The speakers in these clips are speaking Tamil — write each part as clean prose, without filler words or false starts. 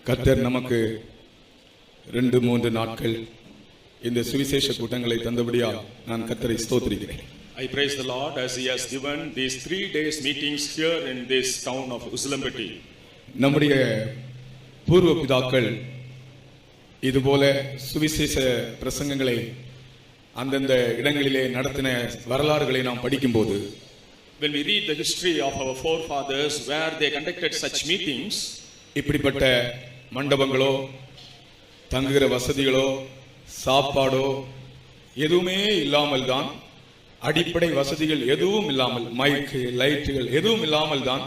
கர்த்தர் நமக்கு 2-3 நாட்கள் இந்த சுவிசேஷ கூட்டங்களை தந்தபடியால் நான் கர்த்தரை ஸ்தோத்திரிக்கிறேன். I praise the Lord as He has given these 3 days meetings here in this town of Uzlumbeti. நம்முடைய பூர்வ பிதாக்கள் இதுபோல சுவிசேஷ பிரசங்கங்களை அந்தந்த இடங்களிலே நடத்தின வரலாறுகளை நாம் படிக்கும்போது, when we read the history of our forefathers where they conducted such meetings, இப்படிப்பட்ட மண்டபங்களோ தங்குகிற வசதிகளோ சாப்பாடோ எதுவுமே இல்லாமல் தான், அடிப்படை வசதிகள் எதுவும் இல்லாமல், மைக்கு லைட்டுகள் எதுவும் இல்லாமல் தான்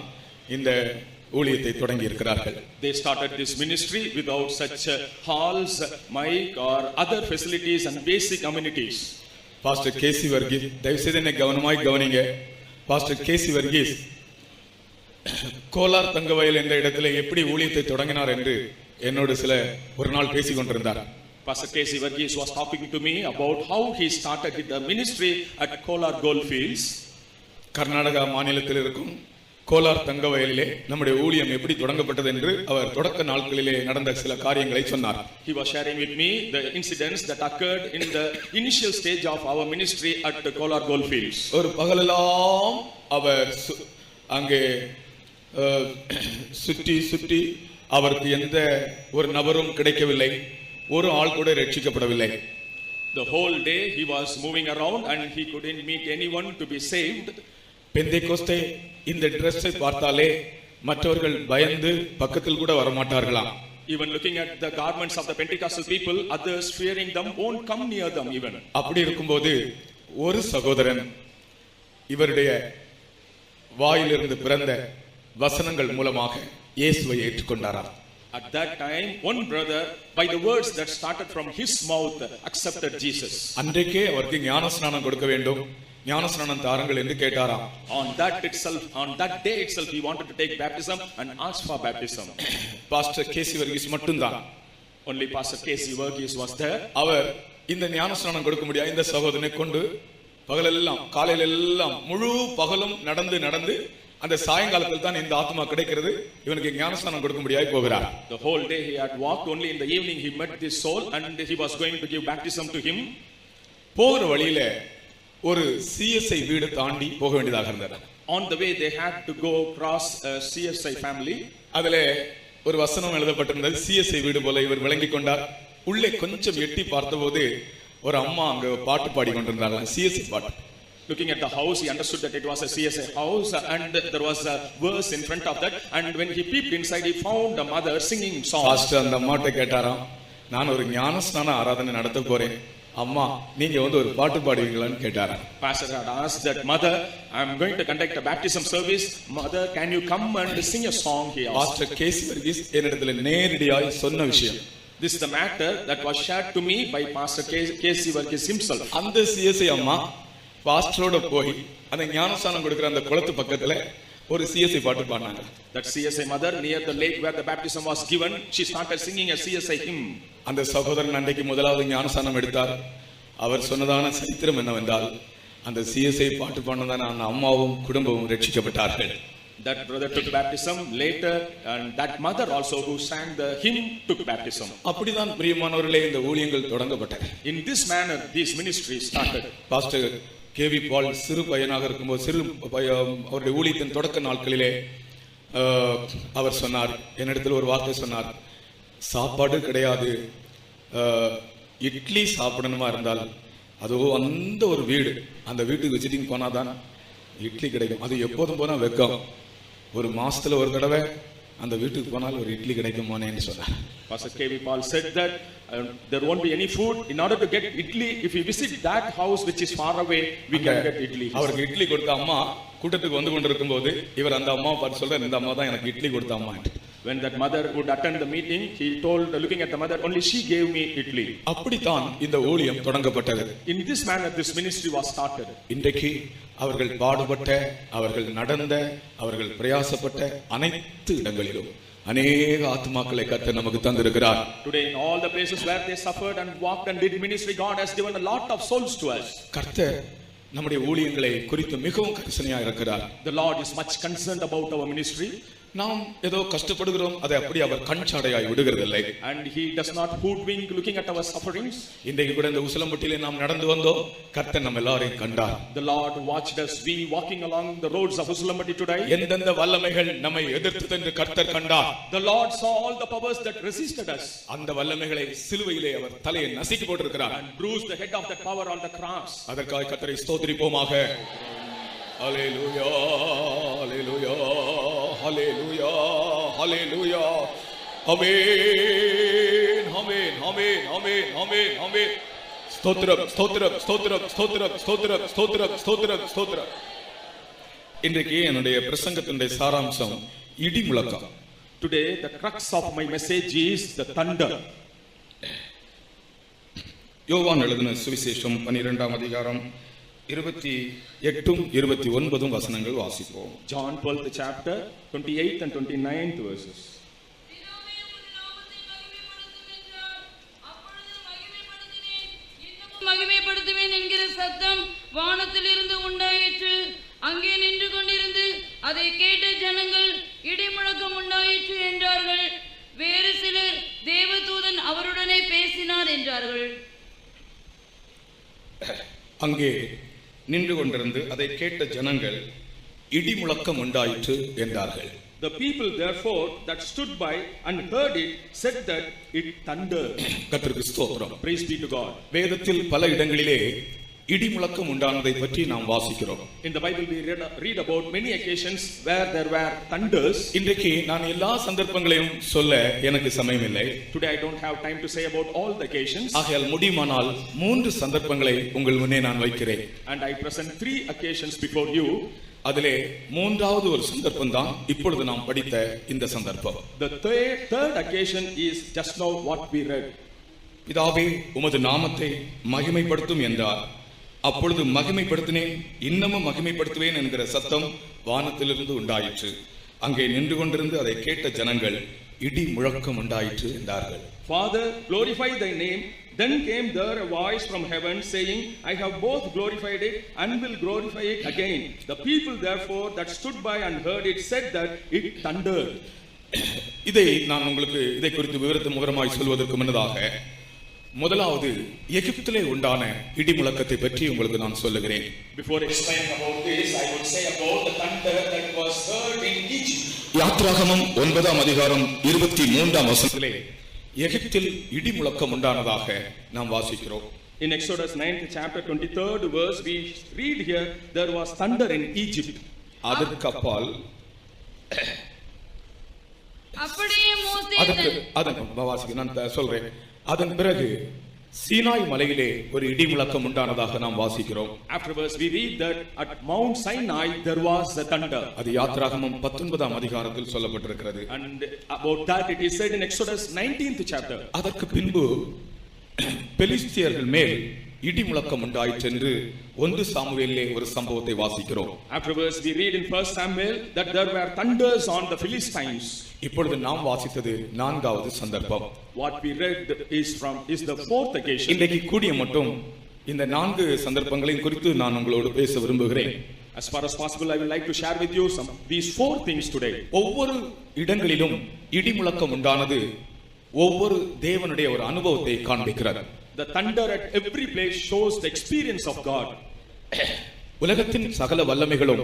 இந்த ஊழியத்தை தொடங்கி இருக்கிறார்கள். They started this ministry without such halls, mic or other facilities and basic amenities. Pastor K C Varghese, தயவு செய்து என்னை கவனமாய் கவனிங்க. பாஸ்டர் கேசி வர்கீஸ் கோலார் தங்கவயல் என்ற இடத்துல எப்படி ஊழியத்தை தொடங்கினார் என்று என்னோடு ஒரு நாள் பேசிக் கொண்டிருந்தார். Pastor K.C. Varghese was talking to me about how he started the ministry at Kolar Goldfields. Karnataka மாநிலத்தில் இருக்கும் கோலார் தங்கவயலிலே நம்முடைய ஊழியம் எப்படி தொடங்கப்பட்டது என்று அவர் தொடக்க நாட்களிலே நடந்த சில காரியங்களை சொன்னார். He was sharing with me the incidents that occurred in the initial stage of our ministry at the Kolar Goldfields. ஒரு பகலெல்லாம் அவர் அங்கே சுற்றி அவருக்கு எந்த ஒரு நபரும் கிடைக்கவில்லை, ஒரு ஆள் கூட ரட்சிக்கப்படவில்லை. The whole day he was moving around and he couldn't meet anyone to be saved. Pentecost இந்த டிரெஸ்ஸை பார்த்தாலே மற்றவர்கள் பயந்து பக்கத்தில் கூட வர மாட்டார்களாம். Even looking at the garments of the Pentecostal people, others fearing them won't come near them even. அப்படி இருக்கும்போது ஒரு சகோதரன் இவருடைய வாயிலிருந்து பிறந்த வசனங்கள் மூலமாக இயேசுவை ஏற்றுக்கொண்டாராம். At that time, one brother, by the words that started from his mouth, accepted Jesus. அன்றைக்கே அவருக்கு ஞானஸ்நானம் கொடுக்க வேண்டும், ஞானஸ்நானம் தாருங்கள் என்று கேட்டாராம். On that day itself, he wanted to take baptism and asked for baptism. Pastor K C Varghese மட்டும்தான், only Pastor K.C. Varghese was there. அவர் இந்த ஞானஸ்நானம் கொடுக்க முடியாது. இந்த சகோதரனை கொண்டு பகலெல்லாம் காலையில எல்லாம் முழு பகலும் நடந்து அந்த சாயங்காலத்தில் தான் இந்த ஆத்மா கிடைக்கிறது, இவனுக்கு ஞானஸ்நானம் கொடுக்க முடியாது போகிறார். The whole day he had walked, only in the evening he met this soul and he was going to give baptism to him. போகிற வழியில ஒரு CSI வீடு தாண்டி போக வேண்டியதாக இருந்தது. On the way they had to go across a CSI family. அதிலே ஒரு வசனம் எழுதப்பட்டிருந்தது. CSI வீடு போல இவர் விளங்கிக் கொண்டார். உள்ளே கொஞ்சம் எட்டி பார்த்தபோது ஒரு அம்மா அங்க பாட்டு பாடி கொண்டிருந்தார்கள், CSI பாட்டு. Looking at the house, he understood that it was a CSI house and there was a verse in front of that, and when he peeped inside he found a mother singing songs. Pastor அந்த அம்மாட்ட கேட்டாராம், நான் ஒரு ஞானஸ்நான ஆராதனை நடத்த போறேன், அம்மா நீங்க ஒரு பாட்டு பாடுவீங்களான்னு கேட்டாராம். Pastor had asked that mother, I am going to conduct a baptism service, mother can you come and sing a song here? Pastor K C Varghese என்னிடத்தில் நேரடியாய் சொன்ன விஷயம். This is the matter that was shared to me by Pastor K.C. Varghese himself. அந்த CSI அம்மா பாஸ்டரோட போய் அந்த ஞானஸ்நானம் கொடுக்கிற அந்த குளத்து பக்கத்துல ஒரு CSI பாட்டு பாடினாங்க. That CSI mother near the lake where the baptism was given, she started singing a CSI hymn. அந்த சகோதரன் அன்றைக்கு முதலாவது ஞானஸ்நானம் எடுத்தார். அவர் சொன்னதான சரித்திரம் என்னவென்றால், அந்த CSI பாட்டு பாடினதான அந்த அம்மாவும் குடும்பமும் ரட்சிக்கப்பட்டார்கள். That brother took baptism later, and that mother also who sang the hymn took baptism. அப்படிதான் பிரியமானவர்களே இந்த ஊழியங்கள் தொடங்கப்பட்டன. In this manner these ministries started. Pastor K V Paul சிறு பையனாக இருக்கும்போது அவருடைய ஊழியத்தின் தொடக்க நாட்களிலே அவர் சொன்னார், என்னிடத்தில் ஒரு வார்த்தை சொன்னார், சாப்பாடு கிடையாது, இட்லி சாப்பிடணுமா இருந்தால் அதோ அந்த ஒரு வீடு, அந்த வீட்டுக்கு விசிட்டிங் போனாதான் இட்லி கிடைக்கும். அது எப்போதும் போனா வெக்கம், ஒரு மாசத்துல ஒரு தடவை அந்த வீட்டுக்கு போனால் ஒரு இட்லி கிடைக்குமோனேன்னு சொன்னார். Pastor K.V. Paul said that there won't be any food. In order to get idli, if we visit that house which is far away, we can get idli. அவருக்கு இட்லி கொடுத்த அம்மா கூட்டத்துக்கு வந்து கொண்டிருக்கும் போது இவர் அந்த அம்மா பார்த்து சொல்றார், இந்த அம்மா தான் எனக்கு இட்லி கொடுத்த அம்மா. When that mother would attend the meeting, he told, looking at the mother, only she gave me idli. அப்படித்தான் இந்த ஊழியம் தொடங்கப்பட்டது. In this manner this ministry was started. இன்றைக்கு அவர்கள் பாடுபட்ட, அவர்கள் நடந்த, அவர்கள் பிரயாசப்பட்ட அனைத்து இடங்களிலும் அநேக ஆத்துமாக்களை கர்த்தர் நமக்கு தந்திருக்கிறார். Today in all the places where they suffered and walked and did ministry, God has given a lot of souls to us. கர்த்தர் நம்முடைய ஊழியங்களை குறித்து மிகவும் கரிசனையாக இருக்கிறார். The Lord is much concerned about our ministry. நாம் ஏதோ கஷ்டப்படுகிறோம், அதை அப்படி அவர் கண்சாடையாய் விடுகிறதில்லை. And he does not hoodwink looking at our sufferings. இன்றைக்கு கூட இந்த உசிலம்பட்டியிலே நாம் நடந்து வந்தோம், கர்த்தர் நம்ம எல்லாரையும் கண்டார். The Lord watched us, we walking along the roads of Usilambatti today. எந்தெந்த வல்லமைகள் நம்மை எதிர்த்தது என்று கர்த்தர் கண்டார். The Lord saw all the powers that resisted us. அந்த வல்லமைகளை சிலுவையிலே அவர் தலையை நசுக்கி போட்டிருக்கிறார். And bruised the head of that power on the cross. அதற்காக கர்த்தரை ஸ்தோத்திரிப்போமாக. ஹalleluya, ஹalleluya, ஹalleluya, ஹalleluya. ஆமென், ஆமென், ஆமென், ஆமென், ஆமென், ஆமென். ஸ்தோத்திரம், ஸ்தோத்திரம், ஸ்தோத்திரம், ஸ்தோத்திரம், ஸ்தோத்திரம், ஸ்தோத்திரம், ஸ்தோத்திரம், ஸ்தோத்திரம். இன்றைக்கு என்னுடைய பிரசங்கத்தினுடைய சாராம்சம் இடி முழக்கம். Today the crux of my message is the thunder. யோவான் எழுதின சுவிசேஷம் 12ஆம் அதிகாரம் 28 29 வசனங்கள் வாசிப்போம். John 12th chapter 28th and 29th verses. மகிமைப்படுத்துவேன் என்கிற சத்தம் வானத்திலிருந்து உண்டாயிற்று. அங்கே நின்று கொண்டிருந்து அதை கேட்ட ஜனங்கள் இடி முழக்கம் உண்டாயிற்று என்றார்கள். வேறு சிலர் தேவதூதன் அவருடனே பேசினார் என்றார்கள். அங்கே நின்று கொண்டிருந்து அதை கேட்ட ஜனங்கள் இடி முழக்கம் உண்டாயிற்று என்றார்கள். The people therefore that stood by and heard it said that it thundered. கர்த்தருக்கு ஸ்தோத்திரம். Praise be to God. வேதத்தில் பல இடங்களிலே இடி முழக்கம் உண்டானதை பற்றி நாம் வாசிக்கிறோம். In the Bible we read about many occasions where there were thunders. இன்றைக்கு நான் எல்லா சந்தர்ப்பங்களையும் சொல்ல எனக்கு சமயம் இல்லை. Today I don't have time to say about all the occasions. ஆகையால் முடியுமானால் 3 சந்தர்ப்பங்களை உங்கள் முன்னே நான் வைக்கிறேன். And I present 3 occasions before you. அதிலே 3வது ஒரு சந்தர்ப்பம் தான் இப்பொழுது நாம் படித்த இந்த சந்தர்ப்பம். The third occasion is just now what we read. பிதாவே உமது நாமத்தை மகிமைப்படுத்தும் என்றார். அப்பொழுது மகிமைப்படுத்தினேன், இன்னமும் மகிமைப்படுத்துவேன் என்கிற சத்தம் வானத்திலிருந்து உண்டாயிற்று. அங்கே நின்று கொண்டிருந்து அதை கேட்ட ஜனங்கள் இடி முழக்கம் உண்டாயிற்று என்றார்கள். Father, glorify thy name. Then came there a voice from heaven saying, I have both glorified it and will glorify it again. The people therefore that stood by and heard it said that it thundered. இதை நான் உங்களுக்கு இதை குறித்து விவரத்தை முகரமாய் சொல்வதற்கு முன்னதாக முதலாவது எகிப்திலே உண்டான இடி முழக்கத்தை பற்றி உங்களுக்கு நான் சொல்லுகிறேன். Before explaining about this, I would say about the thunder that was heard in Egypt. யாத்ராகமம் 9ஆம் அதிகாரம் 23ஆம் வசனத்திலே எகிப்தில் இடி முழக்கம் உண்டானதாக நாம் வாசிக்கிறோம். In Exodus 9th chapter 23rd verse we read here there was thunder in Egypt. அதற்கு அப்பால் அப்படியே மோசே நான் சொல்றேன். அதன் பிறகு சீனாய் மலையிலே ஒரு இடி முழக்கம் உண்டானதாக நாம் வாசிக்கிறோம். Afterwards we read that at Mount Sinai there was a thunder. அது யாத்ராகமம் 19ஆம் அதிகாரத்தில் சொல்லப்பட்டிருக்கிறது. And about that it is said in Exodus 19th chapter. அதற்கு பின்பு பெலிஸ்தியர்கள் மேல் இடி முழக்கம் உண்டாயிற்று என்று 1 சாமுவேலிலே ஒரு சம்பவத்தை வாசிக்கிறோம். Afterwards we read in 1 Samuel that there were thunders on the Philistines. இப்பொழுது நாம் வாசித்தது 4வது சந்தர்ப்பம். What we read is the 4th occasion. இன்றைக்கு கூடிய மட்டும் இந்த 4 சந்தர்ப்பங்களையும் குறித்து நான் உங்களோடு பேச விரும்புகிறேன். As far as possible I would like to share with you these 4 things today. ஒவ்வொரு இடங்களிலும் இடி முழக்கம் உண்டானது ஒவ்வொரு தேவனுடைய ஒரு அனுபவத்தை காண்பிக்கிறது. The thunder at every place shows the experience of God. உலகத்தின் சகல வல்லமைகளும்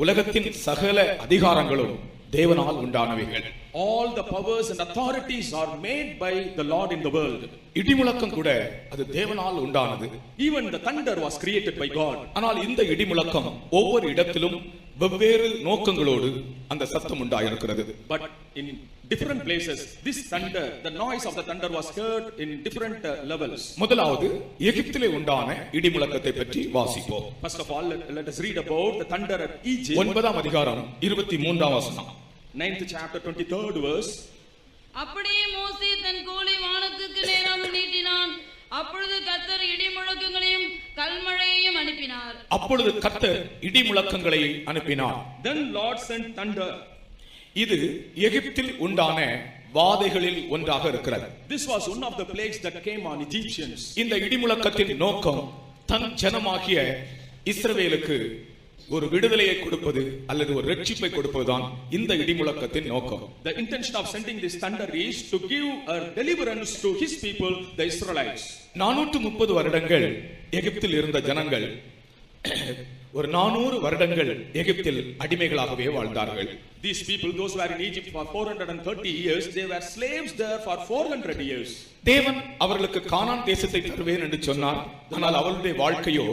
உலகத்தின் சகல அதிகாரங்களும் தேவனால் உண்டானவைகள். All the powers and authorities are made by the Lord in the world. இடி முழக்கம் கூட அது தேவனால் உண்டானது. Even the thunder was created by God. ஆனால் இந்த இடி முழக்கம் ஒவ்வொரு இடத்திலும் வெவ்வேறு நோக்கங்களோடு அந்த சத்தம் உண்டாயிருக்கிறது. But in different places this thunder, the noise of the thunder was heard in different levels. முதலாவது எகிப்திலே உண்டான இடி முழக்கத்தை பற்றி வாசிப்போம். First of all let us read about the thunder at Egypt. 9ஆம் அதிகாரம் 23ஆம் வசனம். 9th chapter 23rd verse. அப்படியே மோசே தன் கோலை வானத்துக்கு நேராக நீட்டினான். அப்பொழுது கர்த்தர் இடி முழக்கங்களையும் கல்மழையையும் அனுப்பினார். அப்பொழுது கர்த்தர் இடி முழக்கங்களை அனுப்பினார். Then Lord sent thunder. இது எகிப்தில் உண்டான வாதைகளில் ஒன்றாக இருக்கிறது. This was one of the plagues that came on Egyptians. இந்த இடி முழக்கத்தின் நோக்கம் தன் ஜனமாகிய இஸ்ரவேலுக்கு ஒரு விடுதலையை கொடுப்பது அல்லது ஒரு ரட்சிப்பை கொடுப்பதுதான் இந்த இடிமுழக்கத்தின் நோக்கம். The intention of sending this thunder is to give a deliverance to his people, the Israelites. 430 வருடங்கள் எகிப்தில் இருந்த ஜனங்கள் ஒரு 400 வருடங்கள் எகிப்தில் அடிமைகளாகவே வாழ்ந்தார்கள். These people, those who were in Egypt for 430 years, they were slaves there for 400 years. தேவன் அவர்களுக்கு கானான் தேசத்தை தருவேன் என்று சொன்னார். ஆனால் அவர்களுடைய வாழ்க்கையோ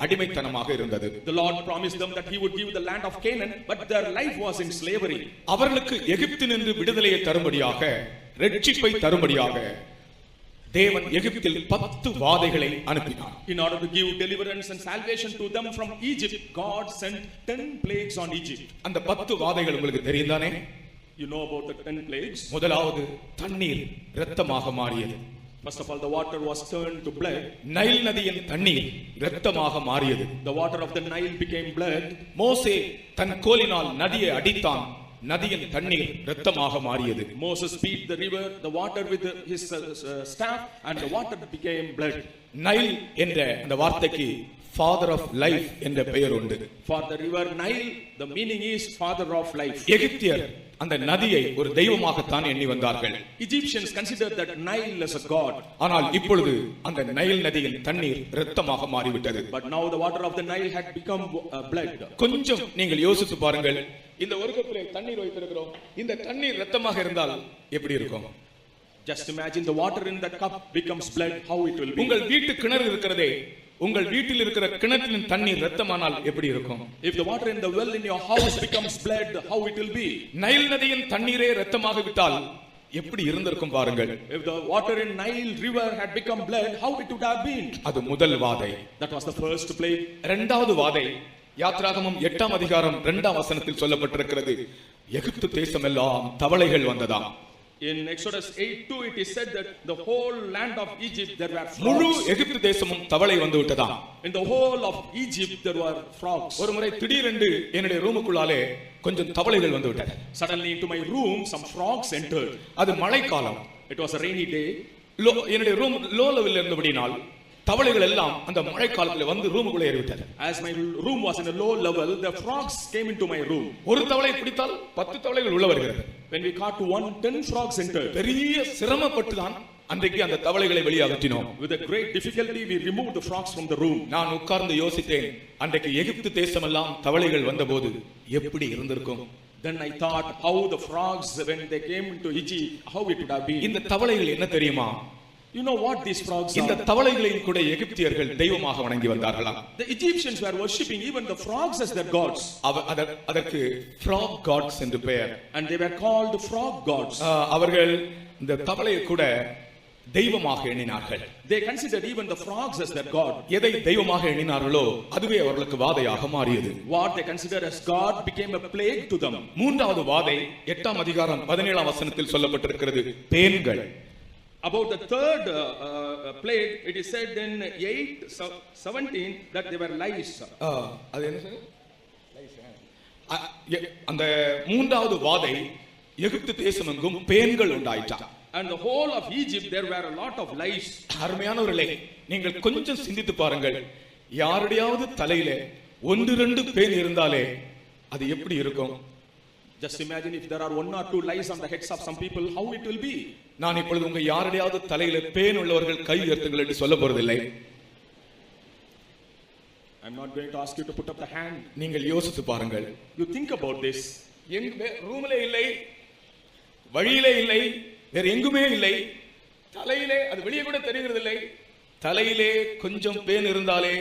அடிமைத்தனமாக இருந்தது. The Lord promised them that he would give the land of Canaan, but their life was in slavery. அவர்களுக்கு எகிப்திலிருந்து விடுதலையை தரும்படியாக, ரட்சிப்பை தரும்படியாக தேவன் எகிப்தில் 10 வாதைகளை அனுப்பினார். In order to give deliverance and salvation to them from Egypt, God sent 10 plagues on Egypt. அந்த 10 வாதைகள் உங்களுக்கு தெரியும்தானே? You know about the 10 plagues. முதலாவது தண்ணீர் இரத்தமாக மாறியது. First of all, the water was turned to blood. Nile நதியின் தண்ணீர் இரத்தமாக மாறியது. The water of the Nile became blood. மோசே தன் கோலினால் நதியை அடித்தான். நதியின் தண்ணீர் இரத்தமாக மாறியது. Moses beat the river, the water with his staff, and the water became blood. Nile என்ற அந்த வார்த்தைக்கு father of life என்ற பெயர் உண்டு. For the river Nile, the meaning is father of life. எகிப்தியர் அந்த நதியை ஒரு தெய்வமாகத்தான் எண்ணி வந்தார்கள். Egyptians considered that Nile as a god. ஆனால் இப்பொழுது அந்த நைல் நதியின் தண்ணீர் இரத்தமாக மாறிவிட்டது. But now the water of the Nile had become blood. கொஞ்சம் நீங்கள் யோசித்து பாருங்கள். இந்த ஒரு கப்பிலே தண்ணீர் வைத்திருக்கிறோம். இந்த தண்ணீர் இரத்தமாக இருந்தால் எப்படி இருக்கும்? Just imagine the water in that cup becomes blood, how it will be. உங்கள் வீட்டு கிணறு இருக்கிறதே, உங்கள் வீட்டில் இருக்கிற கிணற்றின் தண்ணீர் இரத்தமானால் எப்படி இருக்கும்? If the water in the well in your house becomes blood, how it will be? Nile நதியின் தண்ணீரே இரத்தமாக விட்டால் எப்படி இருந்திருக்கும் பாருங்கள். If the water in Nile river had become blood, how it would have been? அது முதல் வாதை. That was the first plague. இரண்டாவது வாதை யாத்ராகமம் 8ஆம் அதிகாரம் 2ஆம் வசனத்தில் சொல்லப்பட்டிருக்கிறது. எகிப்து தேசமெல்லாம் தவளைகள் வந்ததாம். In Exodus 8:2 it is said that the whole land of Egypt there were முழு frogs. எகிப்து தேசமும் தவளை வந்து விட்டதாம். In the whole of Egypt there were frogs. ஒரு முறை திடீரென்று என்னுடைய ரூமுக்குள்ளாலே கொஞ்சம் தவளைகள் வந்து விட்டது. Suddenly into my room some frogs entered. அது மழைக்காலம். It was a rainy day. என்னுடைய ரூம் லோ லெவல்ல இருந்தபடினால் தவளைகள் எல்லாம் அந்த மழைக்காலத்துல வந்து ரூமுக்குள்ள ஏறிவிட்டது. As my room was in a low level, the frogs came into my room. ஒரு தவளை பிடித்தால் 10 தவளைகள் உள்ள வருகிறது. When we caught one, 10 frogs entered. பெரிய சிரமப்பட்டு தான் அன்றைக்கு அந்த தவளைகளை வெளியே அகற்றினோம். With a great difficulty we removed the frogs from the room. நான் உட்கார்ந்து யோசித்தேன், அன்றைக்கு எகிப்து தேசமெல்லாம் தவளைகள் வந்தபோது எப்படி இருந்திருக்கும்? Then I thought how the frogs when they came into Egypt, how it would have been. இந்த தவளைகள் என்ன தெரியுமா? You know what these frogs இந்த are? தவளைகளையும் கூட எகிப்தியர்கள் தெய்வமாக வணங்கி வந்தார்களாம். The Egyptians were worshipping even the frogs as their gods. அதற்கு frog gods என்று பெயர். And they were called frog gods. அவர்கள் இந்த தவளையை கூட தெய்வமாக எண்ணினார்கள். They considered even the frogs as their god. எதை தெய்வமாக எண்ணினார்களோ அதுவே அவர்களுக்கு வாதையாக மாறியது. What they considered as god became a plague to them. மூன்றாவது வாதை 8ஆம் அதிகாரம் 17ஆம் வசனத்தில் சொல்லப்பட்டிருக்கிறது. பேன்கள். About the third plague, it is said in 8:17 that they were lice. அது என்ன சார்? அந்த மூன்றாவது வாதை எகிப்து தேசமெங்கும் பேன்கள் உண்டாயிற்று. And the whole of Egypt there were a lot of lice. அருமையானவர்களே, நீங்கள் கொஞ்சம் சிந்தித்து பாருங்கள். யாருடையாவது தலையில 1-2 பேன் இருந்தாலே அது எப்படி இருக்கும்? Just imagine if there are 1 or 2 lice on the heads of some people, how it will be. நான் இப்பொழுது உங்க யாருடையாவது தலையில பேன் உள்ளவர்கள் கை உயர்த்துங்கள் என்று சொல்ல போறதில்லை. I'm not going to ask you to put up the hand. நீங்கள் யோசித்து பாருங்கள். You think about this. ரூமிலே இல்லை, வழியிலே இல்லை, வேற எங்குமே இல்லை, தலையிலே அது வெளியே கூட தெரிகிறதில்லை. தலையிலே கொஞ்சம் பேன் இருந்தாலே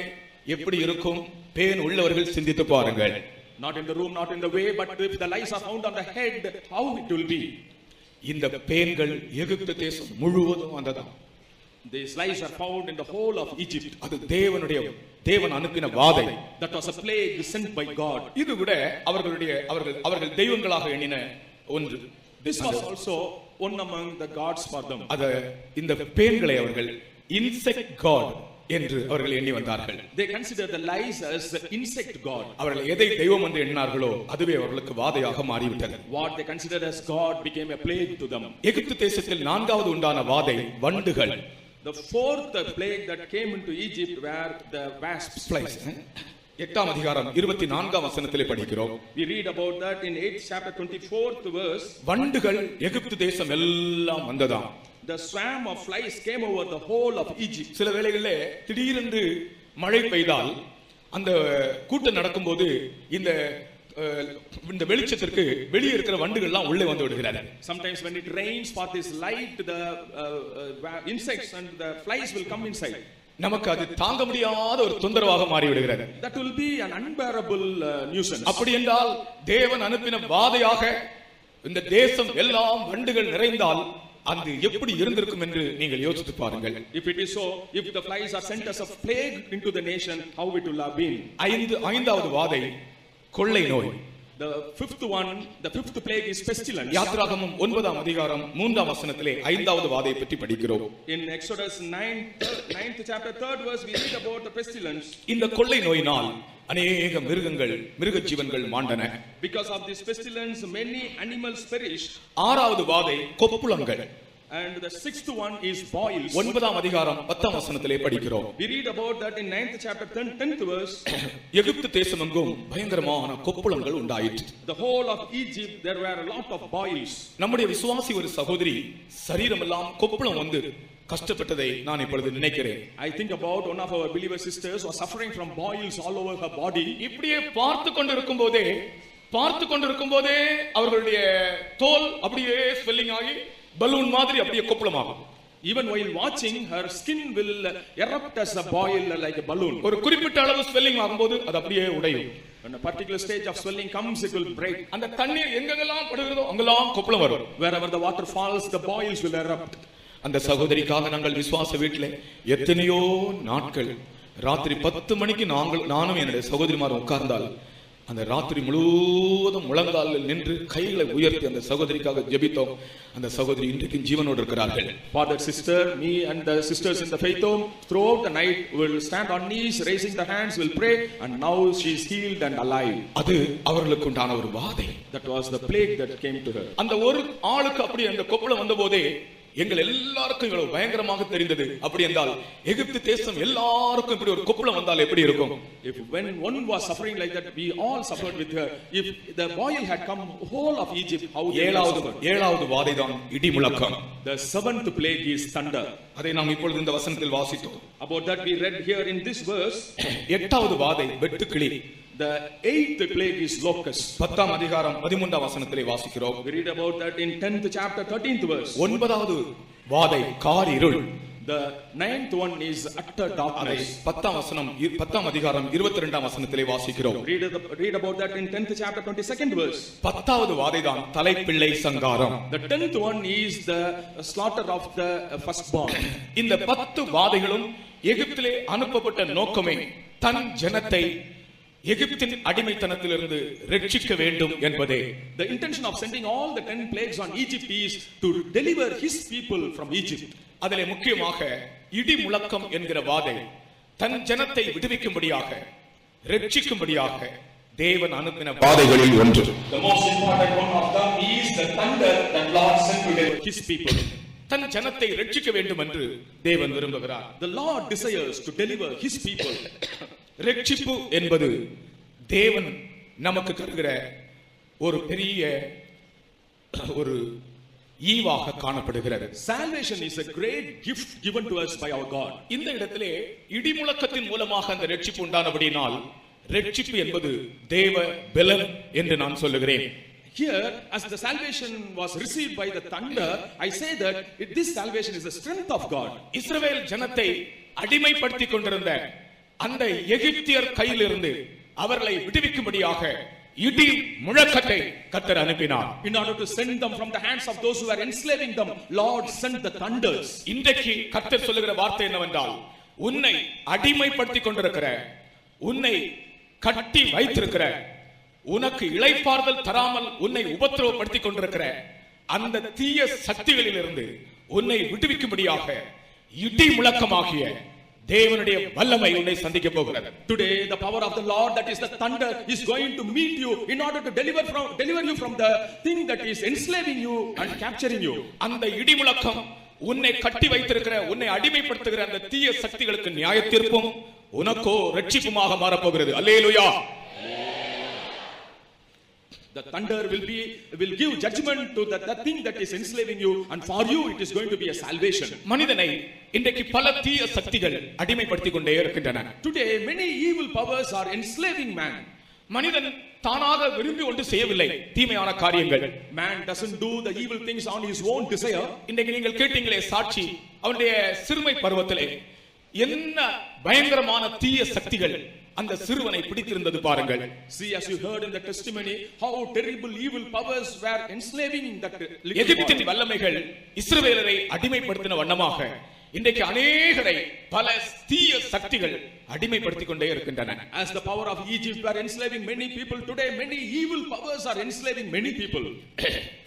எப்படி இருக்கும்? பேன் உள்ளவர்கள் சிந்தித்து பாருங்கள். Not in the room, not in the way, but if the lice are found on the head, how it will be. இந்த பேன்கள் எகிப்து தேசம் முழுவதும் வந்ததாம். These lice are found in the whole of Egypt. அது தேவன் அனுப்பின வாதை. That was a plague sent by God. இது கூட அவர்கள் தெய்வங்களாக எண்ணின ஒன்று. This was also one among the gods for them. இந்த பேன்களை அவர்கள் இன்செக்ட் காட் என்று அவர்கள் எண்ணி வந்தார்கள். They consider the lice as the insect god. அவர்கள் எதை தெய்வம் என்று எண்ணினார்களோ அதுவே அவர்களுக்கு வாதையாக மாறிவிட்டது. What they considered as god became a plague to them. எகிப்து தேசத்தில் 4வது உண்டான வாதை வண்டுகள். The fourth plague that came into Egypt were the wasps. 8ஆம் அதிகாரம் 24ஆம் வசனத்திலே படிக்கிறோம். We read about that in 8th chapter 24th verse. வண்டுகள் எகிப்து தேசம் எல்லாம் வந்ததாம். The swarm of flies came over the whole of Egypt. சில வேளைகளிலே திடீரென்று மழை பெய்தால் அந்த கூட்டம் நடக்கும்போது இந்த வெளிச்சத்திற்கு வெளியே இருக்கிற வண்டுகள் எல்லாம் உள்ளே வந்து விடுகிறார்கள். Sometimes when it rains for this light, the insects and the flies will come inside. நமக்கு அது தாங்க முடியாத ஒரு தொந்தரவாக மாறி விடுகிறது. That will be an unbearable nuisance. அப்படி என்றால் தேவன் அனுப்பின வாதையாக இந்த தேசம் எல்லாம் வண்டுகள் நிறைந்தால் அது எப்படி இருந்திருக்கும் என்று நீங்கள் யோசித்து பாருங்கள். If it is so, if the flies are sent as a plague into the nation, how it will have been. ஐந்தாவது வாதை கொள்ளை நோய். The fifth plague is pestilence. யாத்ராகமம் 9ஆம் அதிகாரம் 3ஆம் வசனத்திலே ஐந்தாவது வாதையை பற்றி படிக்கிறோம். In Exodus 9th chapter 3rd verse we read about the pestilence. இந்த கொள்ளை நோயினால் அநேக மிருக ஜீவன்கள் மாண்டன. Because of this pestilence many animals perished. ஆறாவது வாதை கொப்புளங்கள். And the sixth one is boils. 9ஆம் அதிகாரம் 10ஆம் வசனத்திலே படிக்கிறோம். We read about that in 9th chapter 10th verse. எகிப்து தேசமெங்கும் பயங்கரமான கொப்புளங்கள் உண்டாயிற்று. The whole of Egypt there were a lot of boils. நம்முடைய விசுவாசி ஒரு சகோதரி சரீரமெல்லாம் கொப்புளம் வந்து கஷ்டப்பட்டதை நான் இப்பொழுது நினைக்கிறேன். I think about one of our believer sisters was suffering from boils all over her body. இப்படியே பார்த்து கொண்டிருக்கும்போதே அவர்களுடைய தோல் அப்படியே ஸ்வெல்லிங் ஆகி பலூன் மாதிரி அப்படியே கொப்புளமாகும். Even while watching, her skin will erupt as a boil like a balloon. ஒரு குறிப்பிட்ட அளவு ஸ்வெல்லிங் ஆகும்போது அது அப்படியே உடையும். When a particular stage of swelling comes, it will break. அந்த தண்ணீர் எங்கெல்லாம் படுகிறதோ அங்கெல்லாம் கொப்புளம் வரும். Wherever the water falls, the boils will erupt. அந்த சகோதரிக்காக நாங்கள் விசுவாச வீட்டில் எத்தனையோ நாட்கள் ராத்திரி 10 மணிக்கு நானும் என்னுடைய சகோதரிமாரும் உட்கார்ந்தால் அந்த ராத்திரி முழுவதும் முழங்காலில் நின்று கைகளை உயர்த்தி அந்த சகோதரிக்காக ஜெபித்தோம். அந்த சகோதரி இன்றைக்கு ஜீவனோடு இருக்கிறார்கள். For that sister, me and the sisters in the faith home throughout the night will stand on knees, raising the hands, will pray, and now she is healed and alive. அது அவர்களுக்கு உண்டான ஒரு வாதை. That was the plague that came to her. அந்த ஒரு ஆளுக்கு அப்படி அந்த கொப்புளம் வந்தபோதே எங்கள் எல்லாருக்கும் இவ்வளவு பயங்கரமாக தெரிந்தது. அப்படி என்றால் எகிப்து தேசம் எல்லாருக்கும் இப்படி ஒரு கொப்புளம் வந்தால் எப்படி இருக்கும்? If when one was suffering like that, we all suffered with her. If the boil had come whole of Egypt, how ஏழாவது வாதைதான் இடி முழக்கம். The seventh plague is thunder. அதை நாம் இப்பொழுது இந்த வசனத்தில் வாசித்தோம். About that we read here in this verse. எட்டாவது வாதை வெட்டுக்கிளி. The eighth plague is locust. 10ஆம் அதிகாரம் 13ஆம் வசனத்திலே வாசிக்கிறோம். We read about that in 10th chapter 13th verse. ஒன்பதாவது வாதை காரிருள். The ninth one is utter darkness. 10ஆம் அதிகாரம் 22ஆம் வசனத்திலே வாசிக்கிறோம். Read about that in 10th chapter 22nd verse. 10வது வாதைதான் தலைப்பிள்ளை சங்காரம். The 10th one is the slaughter of the firstborn. இந்த 10 வாதைகளும் எகிப்திலே அனுப்பப்பட்ட நோக்கமே தன் ஜனத்தை எகிப்தின் அடிமைத்தனத்திலிருந்து ரட்சிக்க வேண்டும் என்பதே. The intention of sending all the 10 plagues on Egypt is to deliver his people from Egypt. அதிலே முக்கியமாக இடி முழக்கம் என்கிற வாதை தன் ஜனத்தை விடுவிக்கும்படியாக ரட்சிக்கும்படியாக தேவன் அனுப்பின வாதைகளில் ஒன்று. The most important one of them is the thunder that Lord sent to deliver his people. தன் ஜனத்தை ரட்சிக்க வேண்டும் என்று தேவன் விரும்புகிறார். The Lord desires to deliver his people. ரட்சிப்பு என்பது தேவன் நமக்கு தருகிற ஒரு பெரிய ஒரு ஈவாக காணப்படுகிறது. Salvation is a great gift given to us by our God. இந்த இடத்திலே இடி முழக்கத்தின் மூலமாக அந்த ரட்சிப்பு உண்டானபடியினால் ரட்சிப்பு என்பது தேவ பலன் என்று நான் சொல்லுகிறேன். Here, as the salvation was received by the thunder, I say that this salvation is the strength of God. இஸ்ரவேல் ஜனத்தை அடிமைப்படுத்திக் கொண்டிருந்த அந்த எகிப்தியர் கையிலிருந்து அவர்களை விடுவிக்கும்படியாக இடி முழக்கத்தை கர்த்தர் அனுப்பினார். In order to send them from the hands of those who were enslaving them, Lord sent the thunders. இன்றைக்கு கர்த்தர் சொல்லுகிற வார்த்தை என்னவென்றால், உன்னை அடிமைப்படுத்திக் கொண்டிருக்கிற, உன்னை கட்டி வைத்திருக்கிற, உனக்கு இளைப்பாறுதல் தராமல் உன்னை உபத்திரவப்படுத்திக் கொண்டிருக்கிற அந்த தீய சக்திகளிலிருந்து உன்னை விடுவிக்கும்படியாக இடி முழக்கமாகிய தேவனுடைய வல்லமை உன்னை சந்திக்க போகிறது. Today the power of the Lord, that is the thunder, is going to meet you in order to deliver you from the thing that is enslaving you and capturing you. அந்த இடி முழக்கம் உன்னை கட்டி வைத்திருக்கிற, உன்னை அடிமைப்படுத்துகிற அந்த தீய சக்திகளுக்கு நியாய தீர்ப்பும் உனக்கோ ரட்சிப்புமாக மாறப்போகிறது. அல்லேலூயா. The thunder will give judgment to that thing that is enslaving you, and for you it is going to be a salvation. மனிதனை இன்றைக்கு பல தீய சக்திகள் அடிமைப்படுத்திக் கொண்டே இருக்கின்றன. Today many evil powers are enslaving man. மனிதன் தானாக விரும்பி ஒன்று செய்யவில்லை தீமையான காரியங்கள். Man doesn't do the evil things on his own desire. இன்றைக்கு நீங்கள் கேட்டீங்களே சாட்சி, அவனுடைய சிறுமை பருவத்திலே என்ன பயங்கரமான தீய சக்திகள் அந்த சிறுவனை பிடித்திருந்தது பாருங்கள். See, as you heard in the testimony, how terrible evil powers were enslaving that little boy. எகிப்தின் வல்லமைகள் இஸ்ரவேலரை அடிமைப்படுத்தின வண்ணமாக இன்றைக்கு அநேகரை பல தீய சக்திகள் அடிமைப்படுத்திக் கொண்டே இருக்கின்றன. As the power of Egypt were enslaving many people, today many evil powers are enslaving many people.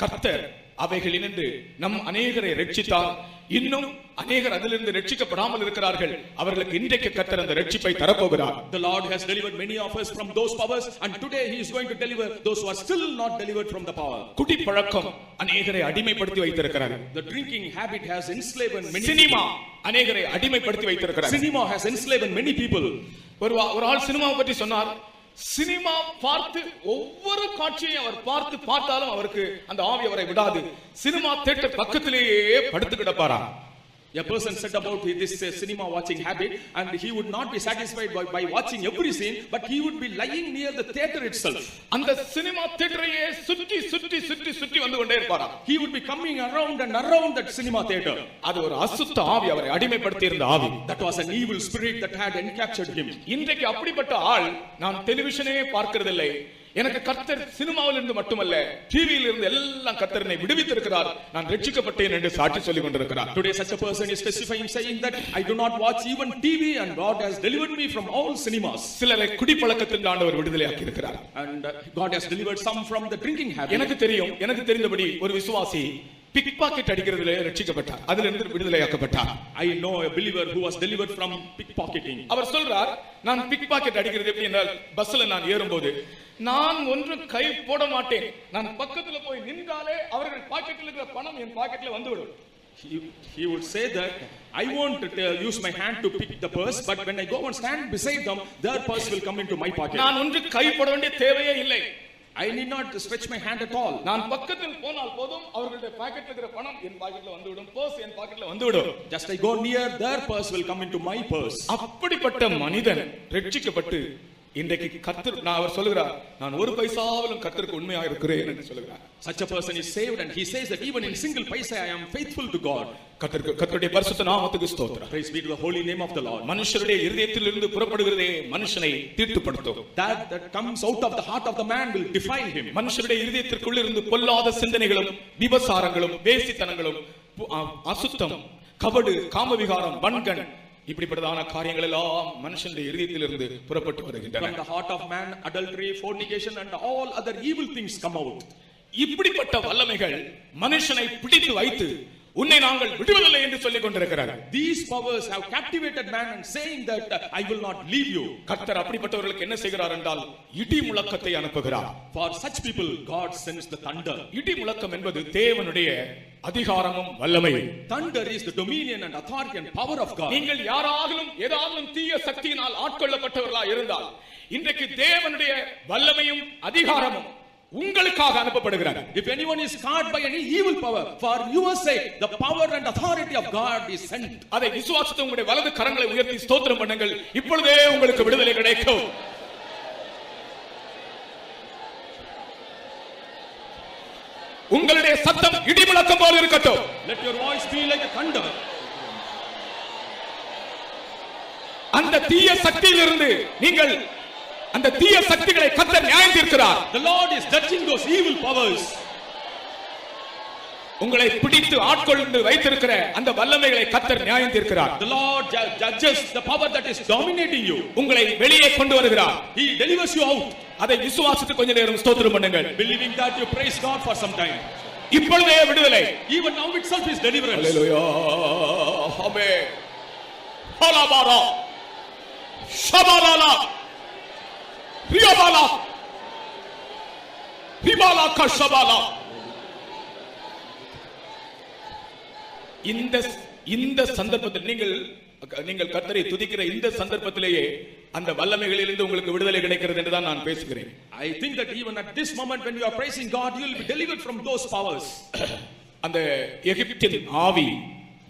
கர்த்தர் அவைகளினின்று நம் அநேகரை ரட்சித்தார். இன்னும் அநேகர் அதிலிருந்து ரட்சிக்கப்படாமல் இருக்கிறார்கள். அவர்களுக்கு இன்றைக்கு கர்த்தர் அந்த ரட்சிப்பை தரப்போகிறார். The Lord has delivered many of us from those powers, and today he is going to deliver those who are still not delivered from the power. குடி பழக்கம் அநேகரை அடிமைப்படுத்தி வைத்திருக்கிறது. The drinking habit has enslaved many. Cinema அநேகரை அடிமைப்படுத்தி வைத்திருக்கிறது. Cinema has enslaved many people. ஒரு ஆள் சினிமாவை பற்றி சொன்னார். சினிமா பார்த்து ஒவ்வொரு காட்சியையும் அவர் பார்த்தாலும் அவருக்கு அந்த ஆவி அவரை விடாது. சினிமா தியேட்டர் பக்கத்திலேயே படுத்து கிடப்பாராம். A person said about this cinema watching habit, and he would not be satisfied by watching every scene, but he would be lying near the theater itself. அந்த சினிமா தியேட்டரையே சுற்றி வந்து கொண்டே இருப்பாராம். He would be coming around and around that cinema theater. அது ஒரு அசுத்த ஆவி, அவரை அடிமைப்படுத்தி இருந்த ஆவி. That was an evil spirit that had encaptured him. இன்றைக்கு அப்படிப்பட்ட ஆள் நான் டெலிவிஷனே பார்க்கிறதில்லை, எனக்கு கர்த்தர் சினிமாவில் இருந்து மட்டுமல்ல டிவியில் இருந்து எல்லாம் கர்த்தர் என்னை விடுவித்திருக்கிறார், நான் ரட்சிக்கப்பட்டேன் என்று சாட்சி சொல்லிக் கொண்டிருக்கிறார். Today such a person is testifying, saying that I do not watch even TV, and God has delivered me from all cinemas. சிலரை குடிப்பழக்கத்தில் ஆண்டவர் விடுதலையாக்கி இருக்கிறார். And God has delivered some from the drinking habit. எனக்கு தெரிந்தபடி ஒரு விசுவாசி பிக் பாக்கெட் அடிக்கிறதுல ரட்சிக்கப்பட்டார், அதிலிருந்து விடுதலையாக்கப்பட்டார். I know a believer who was delivered from pickpocketing. அவர் சொல்றார், நான் பிக் பாக்கெட் அடிக்கிறது எப்படி என்றால், பஸ்ல நான் ஏறும்போது நான் ஒன்றும் கை போட மாட்டேன், நான் பக்கத்துல போய் நின்றாலே அவர்கள் பாக்கெட்டில் இருக்கிற பணம் என் பாக்கெட்ல வந்துவிடும். He would say that I won't use my hand to pick the purse, but when I go and stand beside them, their purse will come into my pocket. நான் ஒன்று கை போட வேண்டிய தேவையே இல்லை. I need not stretch my hand at all. நான் பக்கத்தில் போனால் போதும், அவர்களுடைய பாக்கெட்ல இருக்கிற பணம் என் பாக்கெட்ல வந்துவிடும், பர்ஸ் என் பாக்கெட்ல வந்துவிடும். Just I go near, their purse will come into my purse. அப்படிப்பட்ட மனிதன் ரட்சிக்கப்பட்டு இன்றைக்கு கர்த்தர், அவர் சொல்லுகிறார், நான் ஒரு பைசாவிலும் கர்த்தருக்கு உண்மையாக இருக்கிறேன் என்று சொல்லுகிறார். Such a person is saved, and he says that even in single paisa I am faithful to God. கர்த்தருடைய பரிசுத்த நாமத்துக்கு ஸ்தோத்திரம். Praise be to the holy name of the Lord. மனுஷருடைய இருதயத்திலிருந்து புறப்படுகிறதே மனுஷனை தீட்டுப்படுத்தும். That comes out of the heart of the man will defile him. மனுஷருடைய இருதயத்திற்குள்ள இருந்து பொல்லாத சிந்தனைகளும் விபசாரங்களும் வேசித்தனங்களும் அசுத்தம் கபடு காமவிகாரம் வன்கண் இப்படிப்பட்டதான காரியங்கள் எல்லாம் மனுஷனுடைய இருதயத்திலிருந்து புறப்பட்டு வருகின்றன. From the heart of man adultery, fornication and all other evil things come out. இப்படிப்பட்ட வல்லமைகள் மனுஷனை பிடித்து வைத்து உன்னை நாங்கள் விடுவதில்லை என்று சொல்லிக் கொண்டிருக்கிறார்கள். These powers have captivated man and saying that I will not leave you. கர்த்தர் அப்படிப்பட்டவர்களுக்கு என்ன செய்கிறார் என்றால் இடி முழக்கத்தை அனுப்புகிறார். For such people God sends the thunder. இடி முழக்கம் என்பது தேவனுடைய அதிகாரமும் வல்லமையும். Thunder is the dominion and authority and power of God. நீங்கள் யாராலும் ஏதாவது தீய சக்தியினால் ஆட்கொள்ளப்பட்டவர்களா இருந்தால் இன்றைக்கு தேவனுடைய வல்லமையும் அதிகாரமும் உங்களுக்காக அனுப்பப்படுகிறது. If anyone is caught by any evil power, for your sake the power and authority of God is sent. அதை விசுவாசித்து உங்களுடைய வலது கரங்களை உயர்த்தி ஸ்தோத்திரம் பண்ணுங்கள். இப்பொழுதே உங்களுக்கு விடுதலை கிடைக்கும். உங்களுடைய சத்தம் இடி முழக்கம் போல இருக்கட்டும். Let your voice be like a thunder. அந்த தீய சக்தியிலிருந்து நீங்கள் அந்த தீய சக்திகளை கர்த்தர் நியாயம் தீர்க்கிறார். The Lord is judging those evil powers. உங்களை பிடித்து ஆட்கொண்டு வைத்திருக்கிற அந்த வல்லமைகளை கர்த்தர் நியாயம் தீர்க்கிறார். The Lord judges the power that is dominating you. உங்களை வெளியே கொண்டு வருகிறார். He delivers you out. அதை விசுவாசித்து கொஞ்ச நேரம் ஸ்தோத்திரம் பண்ணுங்கள். Believing that you praise God for some time. இப்பொழுதே விடுதலை. Even now itself is deliverance. Hallelujah. Amen. Halabara. Shabalala. Riyabala. Ribala kashabala. இந்த சந்தர்ப்பத்தில் நீங்கள் கர்த்தரை துதிக்கிற இந்த சந்தர்ப்பத்திலேயே அந்த வல்லமைகளிலிருந்து உங்களுக்கு விடுதலை கிடைக்கிறது என்று தான் நான் பேசுகிறேன். I think that even at this moment when you are praising God, you will be delivered from those powers. அந்த எகிப்தின் ஆவி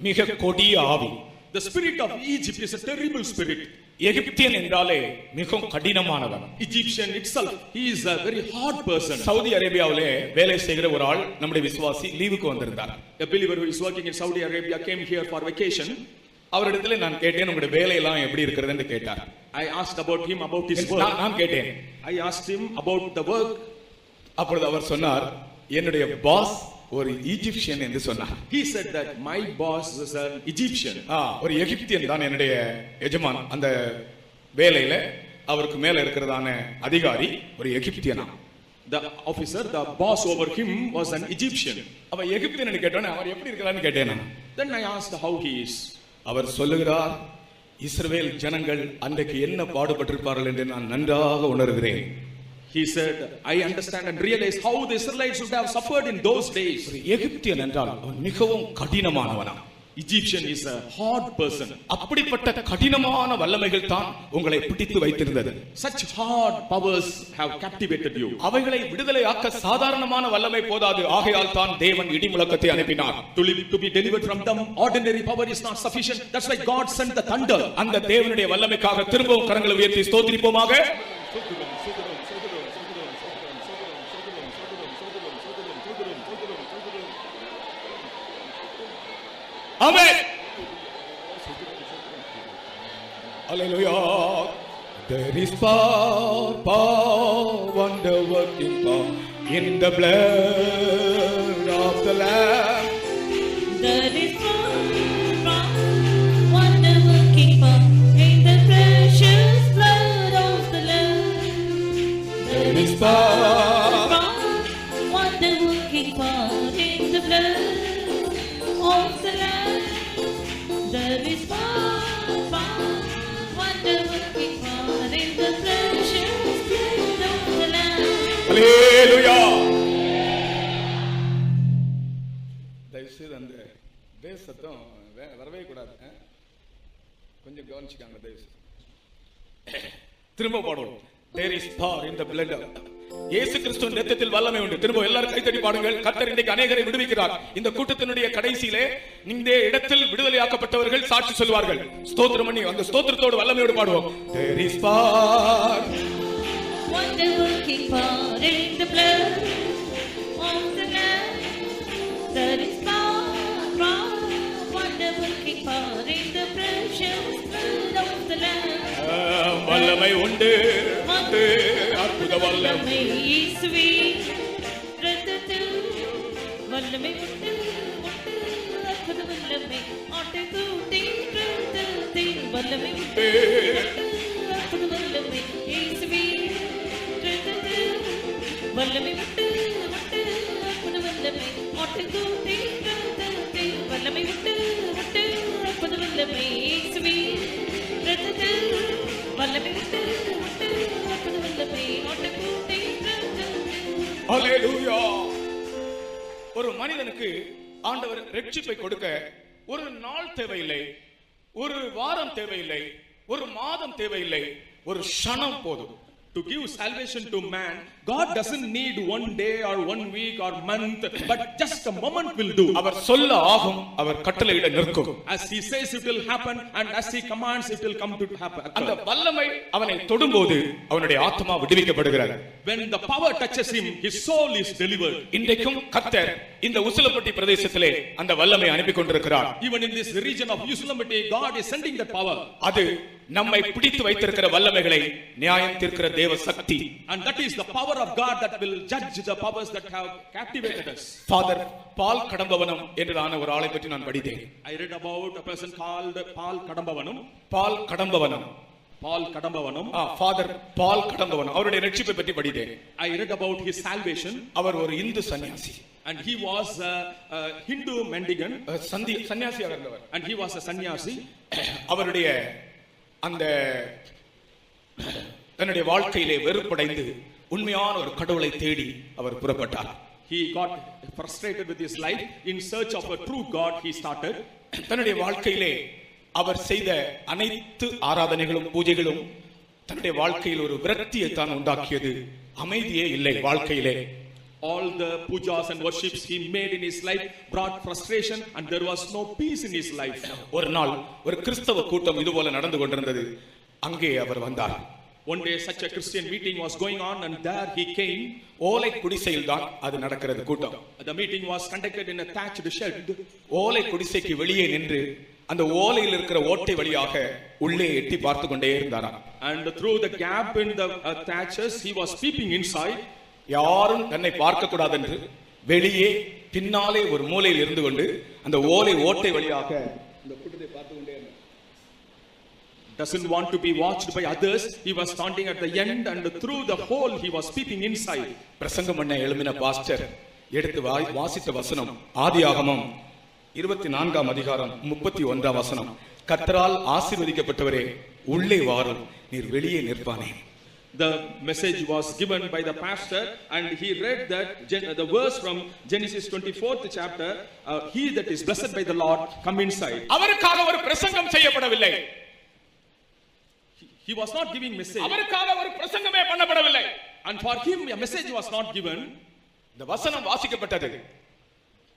மிக கொடிய ஆவி. The spirit of Egypt is a terrible spirit. Egyptian என்றாலே மிகவும் கடினமானவன். Egyptian itself, he is a very hard person. Saudi அரேபியாவிலே வேலை செய்கிற ஒரு ஆள் நம்முடைய விசுவாசி லீவுக்கு வந்திருந்தார். A believer who is working in Saudi Arabia came here for vacation. அவரிடத்திலே நான் கேட்டேன், உங்களுடைய வேலை எல்லாம் எப்படி இருக்கிறது என்று கேட்டார். I asked about him about his work. நான் கேட்டேன். I asked him about the work. அப்பொழுது அவர் சொன்னார், என்னுடைய பாஸ் ஒரு ஈஜிப்சியன் என்று சொன்னார். He said that my boss is an Egyptian. ஒரு எகிப்தியன் தான் என்னுடைய எஜமான். அந்த வேலையில அவருக்கு மேல இருக்கிறதான அதிகாரி ஒரு எகிப்தியனா. The officer, the boss over him was an Egyptian. அவ எகிப்தியன் கேட்டோன்னே அவர் எப்படி இருக்கிறான்னு கேட்டேன் நான். Then I asked how he is. அவர் சொல்லுகிறார், இஸ்ரவேல் ஜனங்கள் அன்றைக்கு என்ன பாடுபட்டிருப்பார்கள் என்று நான் நன்றாக உணர்கிறேன். He said, I understand and realize how the Israelites would have suffered in those days. எகிப்தியன் என்றால் அவன் மிகவும் கடினமானவனா. Egyptian is a hard person. அப்படிப்பட்ட கடினமான வல்லமைகள் தான் உங்களை பிடித்து வைத்திருந்தது. Such hard powers have captivated you. அவைகளை விடுதலையாக்க சாதாரணமான வல்லமை போதாது. ஆகையால் தான் தேவன் இடிமுழக்கத்தை அனுப்பினார். To be delivered from them, ordinary power is not sufficient. That's why God sent the thunder. அந்த தேவனுடைய வல்லமைக்காக திரும்பவும் கரங்களை உயர்த்தி ஸ்தோத்திரிப்போமாக. Amen. Hallelujah. There is power, wonder working power in the blood of the Lamb. There is power, wonder working power in the precious blood of the Lamb. There is power, wonder working power in the blood of the Lamb. There is power, wonder working power in the precious blood of the Lamb. Hallelujah. தயவுசெய்து அந்த பேஸ் சத்தம் வரவே கூடாது. கொஞ்சம் கவனிச்சுக்காங்க தயவுசெய்து. திரும்ப பாடுவோம். There is power in the blood. இயேசு கிறிஸ்துவின் இரத்தத்தில் வல்லமை உண்டு. திரும்ப எல்லாரும் கைத்தட்டி பாடுங்கள். கர்த்தர் இன்றைக்கு அநேகரை விடுவிக்கிறார். இந்த கூட்டத்தினுடைய கடைசியிலே இந்த இடத்தில் விடுதலையாக்கப்பட்டவர்கள் சாட்சி சொல்வார்கள். ஸ்தோத்திரம் பண்ணி அந்த ஸ்தோத்திரத்தோடு வல்லமையோடு பாடுவோம். There is power, wonder working power in the blood of the Lamb. There is power, wonder working power in the precious blood of the Lamb. வல்லமை உண்டு, அற்புத வல்லமை இயேசுவே இரத்தத்தில் வல்லமை உண்டு, அற்புத வல்லமை ஆட்டை தூட்டி இரத்தத்தில் வல்லமை உண்டு, அற்புத வல்லமை இயேசுவே இரத்தத்தில் வல்லமை உண்டு, அற்புத வல்லமை ஆட்டை தூட்டி இரத்தத்தில் வல்லமை உண்டு, அற்புத வல்லமை இயேசுவே இரத்தத்தில் வல்லமை உண்டு, அற்புத வல்லமை ஆட்டை தூட்டி இரத்தத்தில். ஹல்லேலூயா. ஒரு மனிதனுக்கு ஆண்டவர் ரட்சிப்பை கொடுக்க ஒரு நாள் தேவையில்லை, ஒரு வாரம் தேவையில்லை, ஒரு மாதம் தேவையில்லை, ஒரு க்ஷணம் போதும். To give salvation to man, God doesn't need 1 day or 1 week or month, but just a moment will do. அவர் சொல்ல ஆகும், அவர் கட்டளையிட நிற்கும். As he says it will happen, and as he commands it will come to happen. அந்த வல்லமை அவனை தொடும்போது அவனுடைய ஆத்மா விடுவிக்கப்படுகிறது. When the power touches him, his soul is delivered. இன்றைக்கும் கர்த்தர் இந்த உசிலம்பட்டி பிரதேசத்திலே அந்த வல்லமை அனுப்பி கொண்டிருக்கிறார். Even in this region of Usulamati, God is sending that power. அது நம்மை பிடித்து வைத்திருக்கிற வல்லமைகளை நியாயம் தீர்க்கிற தேவ சக்தி. And that is the power of God that will judge the powers that have captivated us. Father Paul Kadambavanam என்றான ஒரு ஆளை பற்றி நான் படித்தேன். I read about a person called Paul Kadambavanam. Ball Kadambavanam. Paul Kadambavanam. Father Paul Kadambavanam அவருடைய ரட்சிப்பை பற்றி படித்தேன். I read about his salvation. அவர் ஒரு இந்து சன்னியாசி. And he was a Hindu mendicant. சன்னியாசியாக இருந்தவர். And he was a sannyasi. அவருடைய அந்த தன்னுடைய வாழ்க்கையிலே வெறுப்படைந்து உண்மையான ஒரு கடவுளை தேடி அவர் புறப்பட்டார். he got frustrated with his life. In search of a true God, he started. தன்னுடைய வாழ்க்கையிலே அவர் செய்த அனைத்து ஆராதனைகளும் பூஜைகளும் தன்னுடைய வாழ்க்கையில் ஒரு விரக்தியை தான் உண்டாக்கியது. அமைதியே இல்லை வாழ்க்கையிலே. All the pujas and worships he made in his life brought frustration, and there was no peace in his life. ஒரு நாள் ஒரு கிறிஸ்தவ கூட்டம் இது போல நடந்து கொண்டிருந்தது. அங்கே அவர் வந்தார். One day such a Christian meeting was going on, and there he came. ஓலை குடிசையில் தான் அது நடக்கிறது கூட்டம். The meeting was conducted in a thatched shed. ஓலை குடிசைக்கு வெளியே நின்று அந்த ஓலையில் இருக்கிற ஓட்டை வழியாக உள்ளே எட்டி பார்த்து கொண்டே இருந்தாராம். And through the gap in the thatches he was peeping inside. யாரும் தன்னை பார்க்க கூடாது என்று வெளியே பின்னாலே ஒரு மூலையில் இருந்து கொண்டு அந்த ஓலை ஓட்டை வழியாக இந்த கூட்டத்தை பார்த்து கொண்டே இருந்தார். Doesn't want to be watched by others. He was standing at the end, and through the hole he was peeping inside. பிரசங்கம் பண்ண எழும்பின பாஸ்டர் எடுத்து வாசித்த வசனம் ஆதியாகமம் 24ஆம் அதிகாரம் 31ஆம் வசனம். கர்த்தரால் ஆசீர்வதிக்கப்பட்டவரே உள்ளே வாரும், நீர் வெளியே நிற்பானே. The message was given by the pastor, and he read that the verse from Genesis 24th chapter, he that is blessed by the Lord come inside. அவருக்காக ஒரு பிரசங்கம் செய்யப்படவில்லை. He was not giving message. அவருக்காக ஒரு பிரசங்கமே பண்ணப்படவில்லை. And for him a message was not given. இந்த வசனம் வாசிக்கப்பட்டது.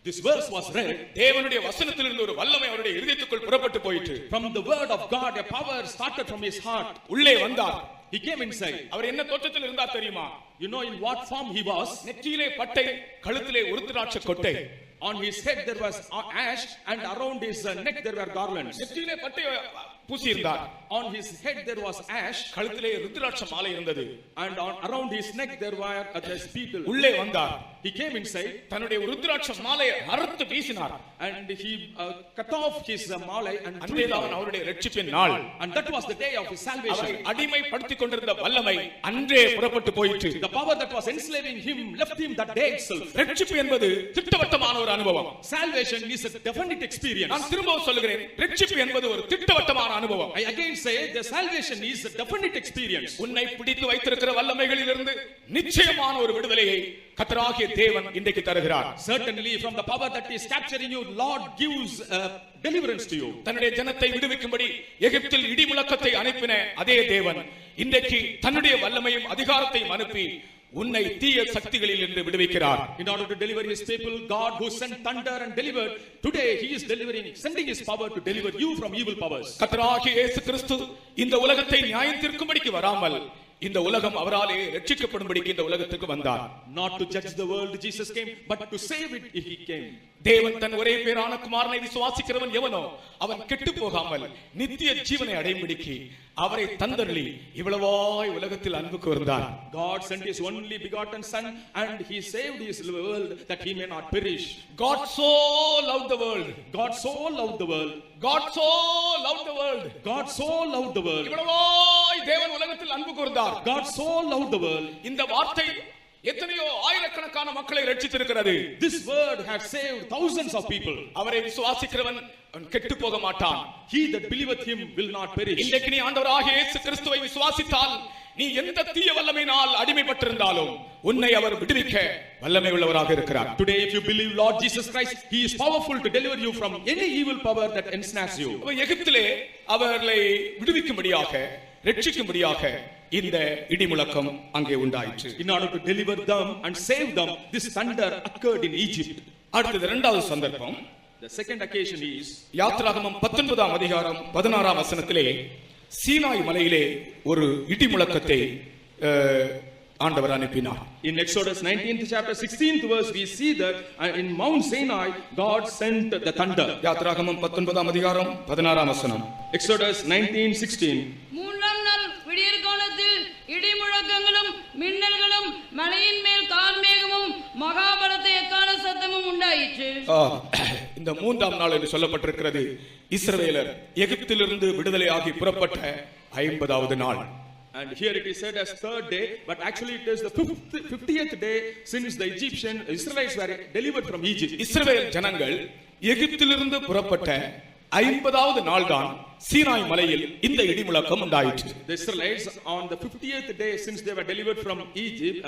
This verse was read. தேவனுடைய வசனத்திலிருந்து ஒரு வல்லமை அவருடைய இதயத்துக்குள் புறப்பட்டு போயிற்று. From the word of God a power started from his heart. உள்ளே வந்தார். He came inside. அவர் என்ன தோற்றத்தில் இருந்தார் தெரியுமா? You know in what form he was? நெற்றியிலே பட்டை, கழுத்திலே உருத்திராட்ச கொட்டை. On his head there was ash, and around his neck there were garlands. நெற்றியிலே பட்டை பூசி இருந்தார். On his head there was ash, கழுத்திலே ருத்ராட்ச மாலை இருந்தது. and around his neck there were these beetle. உள்ளே வந்தார். He came inside. தன்னுடைய ருத்ராட்ச மாலையை அறுத்து வீசினார். And he cut off his malai and threw அன்றே it தான் down. அவருடைய இரட்சிப்பின் நாள். And that was the day of his salvation. அவரை அடிமைப்படுத்திக் கொண்டிருந்த வல்லமை அன்றே புறப்பட்டு போயிற்று. The power that was enslaving him left him that day itself. இரட்சிப்பு என்பது திட்டவட்டமான ஒரு அனுபவம். Salvation is a definite experience. நான் திரும்பவும் சொல்கிறேன், இரட்சிப்பு என்பது ஒரு திட்டவட்டமான அனுபவம். I again say the salvation is a definite experience. உன்னை பிடித்து வைத்திருக்கிற வல்லமைகளிலிருந்து நிச்சயமான ஒரு விடுதலையை கர்த்தராகிய தேவன் இன்றைக்கு தருகிறார். Certainly from the power that is capturing you, Lord gives deliverance to you. தன்னுடைய ஜனத்தை விடுவிக்கும்படி எகிப்தில் இடி முழக்கத்தை அனுப்பின அதே தேவன் இன்றைக்கு தன்னுடைய வல்லமையும் அதிகாரத்தையும் அனுப்பி உன்னை தீய சக்திகளில் இருந்து விடுவிக்கிறார். In order to deliver his people, God who sent thunder and delivered, today he is sending his power to deliver you from evil powers. கர்த்தராகிய இயேசு கிறிஸ்து இந்த உலகத்தை நியாயம் தீர்க்கும்படிக்கு வராமல் இந்த உலகம் அவராலே ரட்சிக்கப்படும்படிக்கு இந்த உலகத்துக்கு வந்தார். Not to judge the world Jesus came, but to save it he came. தேவன் தன் ஒரே பேரான குமாரனை விசுவாசிக்கிறவன் எவனோ அவன் கெட்டு போகாமல் நித்திய ஜீவனை அடையும்படிக்கு அவரை தந்தருளி இவ்வளவாய் உலகத்தில் அன்பு கூர்ந்தார். God sent his only begotten son, and he saved his world that he may not perish. God so loved the world. God so loved the world. God so loved the world. God so loved the world. இவ்வளவாய் தேவன் உலகத்தில் அன்பு கூர்ந்தார். God so loved the world. இந்த வார்த்தை எத்தனையோ ஆயிரக்கணக்கான மக்களை ரட்சித்திருக்கிறது. This word has saved thousands of people. அவரை விசுவாசிக்கிறவன் கெட்டு போக மாட்டான். He that believeth him will not perish. இன்றைக்கு நீ ஆண்டவராகிய இயேசு கிறிஸ்துவை விசுவாசித்தால் நீ எந்த தீய வல்லமையினால் அடிமைப்பட்டிருந்தாலும் உன்னை அவர் விடுவிக்க வல்லமை உள்ளவராக இருக்கிறார். Today if you believe Lord Jesus Christ, he is powerful to deliver you from any evil power that ensnares you. எகிப்திலே அவர்களை விடுவிக்கும்படியாக ரட்சிக்கும்படியாக இந்த இடி முழக்கம் அங்கே உண்டாயிற்று. In order to deliver them and save them, this thunder occurred in Egypt. அடுத்தது இரண்டாவது சந்தர்ப்பம். The second occasion is யாத்திராகமம் 19ஆம் அதிகாரம் 16ஆம் வசனத்திலே சீனாய் மலையிலே ஒரு இடி முழக்கத்தை ஆண்டவர் அனுப்பினார். In Exodus 19th chapter 16th verse we see that in Mount Sinai God sent the thunder. யாத்திராகமம் 19ஆம் அதிகாரம் 16ஆம் வசனம். Exodus 19:16. மூன்றாம் நாள் விடியற் காலத்தில் இடி முழக்கங்களும் மின்னல்களும் மலையின் மேல் கார்மேகமும் மகாபலத்த எக்காள சத்தமும் உண்டாயிற்று. இந்த மூன்றாம் நாள் என்று சொல்லப்பட்டிருக்கிறது இஸ்ரவேலர் எகிப்திலிருந்து விடுதலையாகி புறப்பட்ட 50வது நாள். And here it is said as third day, but actually it is the 50th day since the Israelites were delivered from Egypt. இஸ்ரவேல் ஜனங்கள் எகிப்திலிருந்து புறப்பட்ட 50வது நாள்தான் சீனாய் மலையில் இந்த இடிமுழக்கம் உண்டாயிற்று. The Israelites on the 50th day since they were delivered from Egypt,